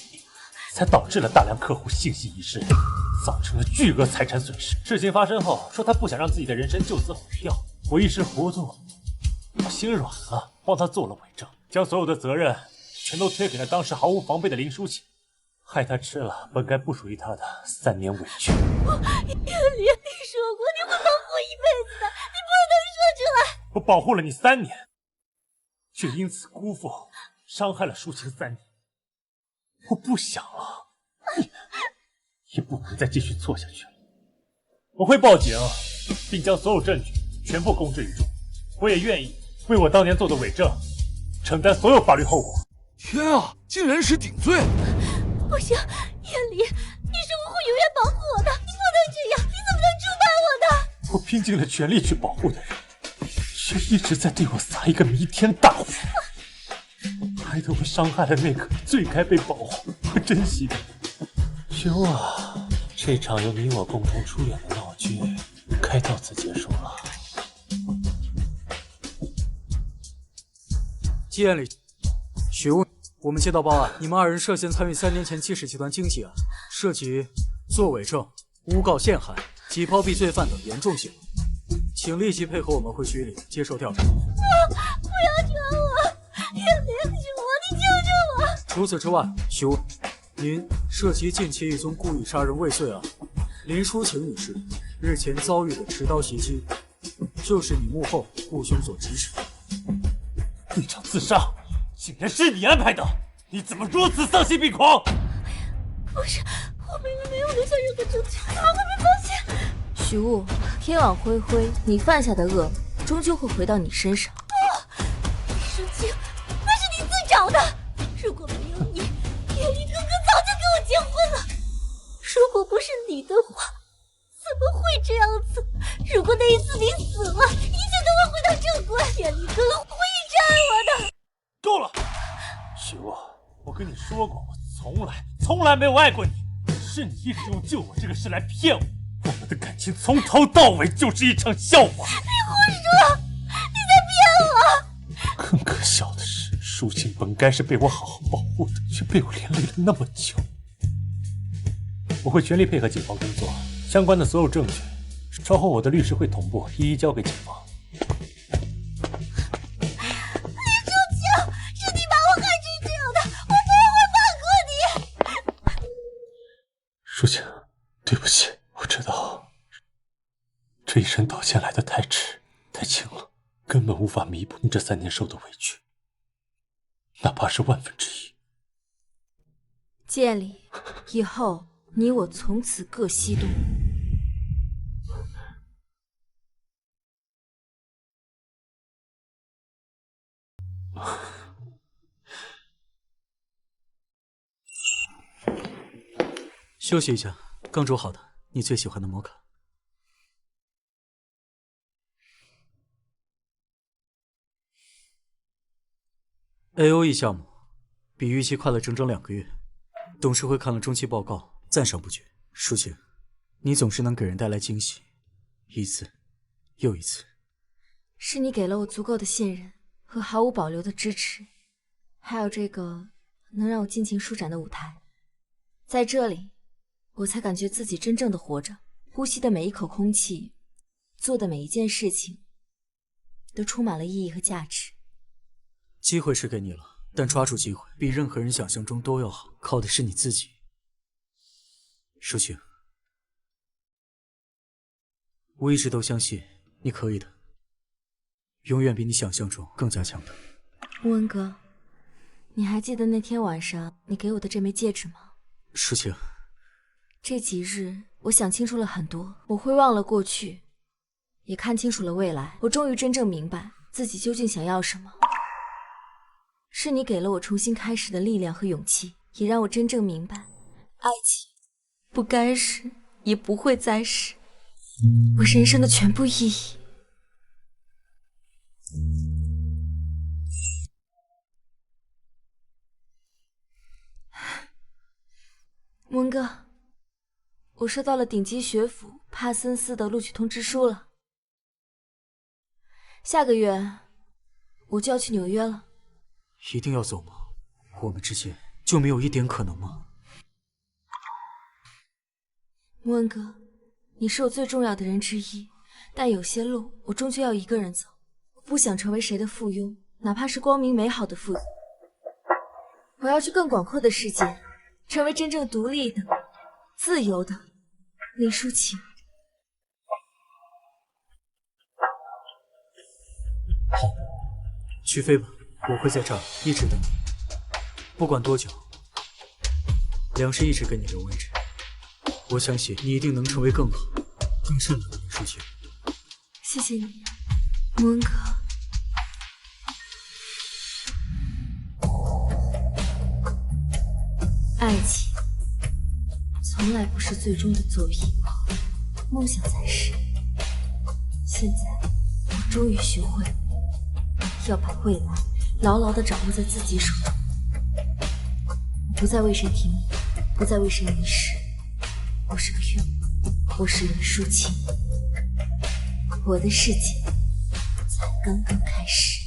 才导致了大量客户信息遗失，造成了巨额财产损失。事情发生后，说他不想让自己的人生就此毁掉，我一时糊涂，我心软了，帮他做了伪证，将所有的责任全都推给了当时毫无防备的林淑晴，害他吃了本该不属于他的3年委屈。艳里，你说过你会保护我一辈子的，你不能说出来。我保护了你3年，却因此辜负、伤害了淑晴3年。我不想了，也不能再继续错下去了。我会报警，并将所有证据全部公之于众。我也愿意为我当年做的伪证承担所有法律后果。天啊，竟然是顶罪！不行，艳里，你是我会永远保护我的，你不能这样，你怎么能出卖我呢？我拼尽了全力去保护的人，却一直在对我撒一个弥天大谎，害得我伤害了那个最该被保护和珍惜的人。秋啊，这场由你我共同出演的闹剧该到此结束了。季艳里，许雾，我们接到报案，你们2人涉嫌参与3年前季氏集团经济案，涉及作伪证、诬告陷害及包庇罪犯等严重行为，请立即配合我们回局里接受调查。不要抓我！艳里，是我，你救救我！除此之外，许雾，您涉及近期一宗故意杀人未遂案，林淑晴女士日前遭遇的持刀袭击，就是你幕后雇凶所指使。那场自杀竟然是你安排的，你怎么如此丧心病狂？不是，我明明没有留下任何证据，怎么会被发现？许雾，天网恢恢，你犯下的恶终究会回到你身上。不，你的话怎么会这样子？如果那一次你死了，一切都会回到正轨，眼里哥哥会一直爱我的。够了，许沃，我跟你说过，我从来没有爱过你，是你一直用救我这个事来骗我。我们的感情从头到尾就是一场笑话。你胡说，你在骗我！更可笑的是，舒晴本该是被我好好保护的，却被我连累了那么久。我会全力配合警方工作，相关的所有证据，稍后我的律师会同步一一交给警方。李舒晴，是你把我害成这样的，我不会放过你。舒晴，对不起，我知道这一声道歉来得太迟太轻了，根本无法弥补你这3年受的委屈，哪怕是1/1000。建里，以后你我从此各西东。休息一下，刚煮好的，你最喜欢的摩卡。AOE 项目比预期快了整整2个月，董事会看了中期报告，赞赏不绝。舒晴，你总是能给人带来惊喜，一次又一次。是你给了我足够的信任和毫无保留的支持，还有这个能让我尽情舒展的舞台。在这里，我才感觉自己真正的活着，呼吸的每一口空气，做的每一件事情，都充满了意义和价值。机会是给你了，但抓住机会比任何人想象中都要好，靠的是你自己。舒晴，我一直都相信你可以的，永远比你想象中更加强大。穆文哥，你还记得那天晚上你给我的这枚戒指吗？舒晴，这几日我想清楚了很多，我会忘了过去，也看清楚了未来。我终于真正明白自己究竟想要什么。是你给了我重新开始的力量和勇气，也让我真正明白，爱情不该是，也不会再是我人生的全部意义。文哥，我收到了顶级学府帕森斯的录取通知书了，下个月我就要去纽约了。一定要走吗？我们之间就没有一点可能吗？穆恩哥，你是我最重要的人之一，但有些路我终究要一个人走。我不想成为谁的附庸，哪怕是光明美好的附庸。我要去更广阔的世界，成为真正独立的、自由的林舒晴。好，去飞吧。我会在这儿一直等你，不管多久，梁氏一直跟你留位置。我相信你一定能成为更好、更善良的林舒晴。谢谢你，穆恩哥。爱情从来不是最终的作品，梦想才是。现在我终于学会了，要把未来牢牢地掌握在自己手中。我不再为谁停留，不再为谁迷失。我是 Q， 我是林舒晴，我的世界才刚刚开始。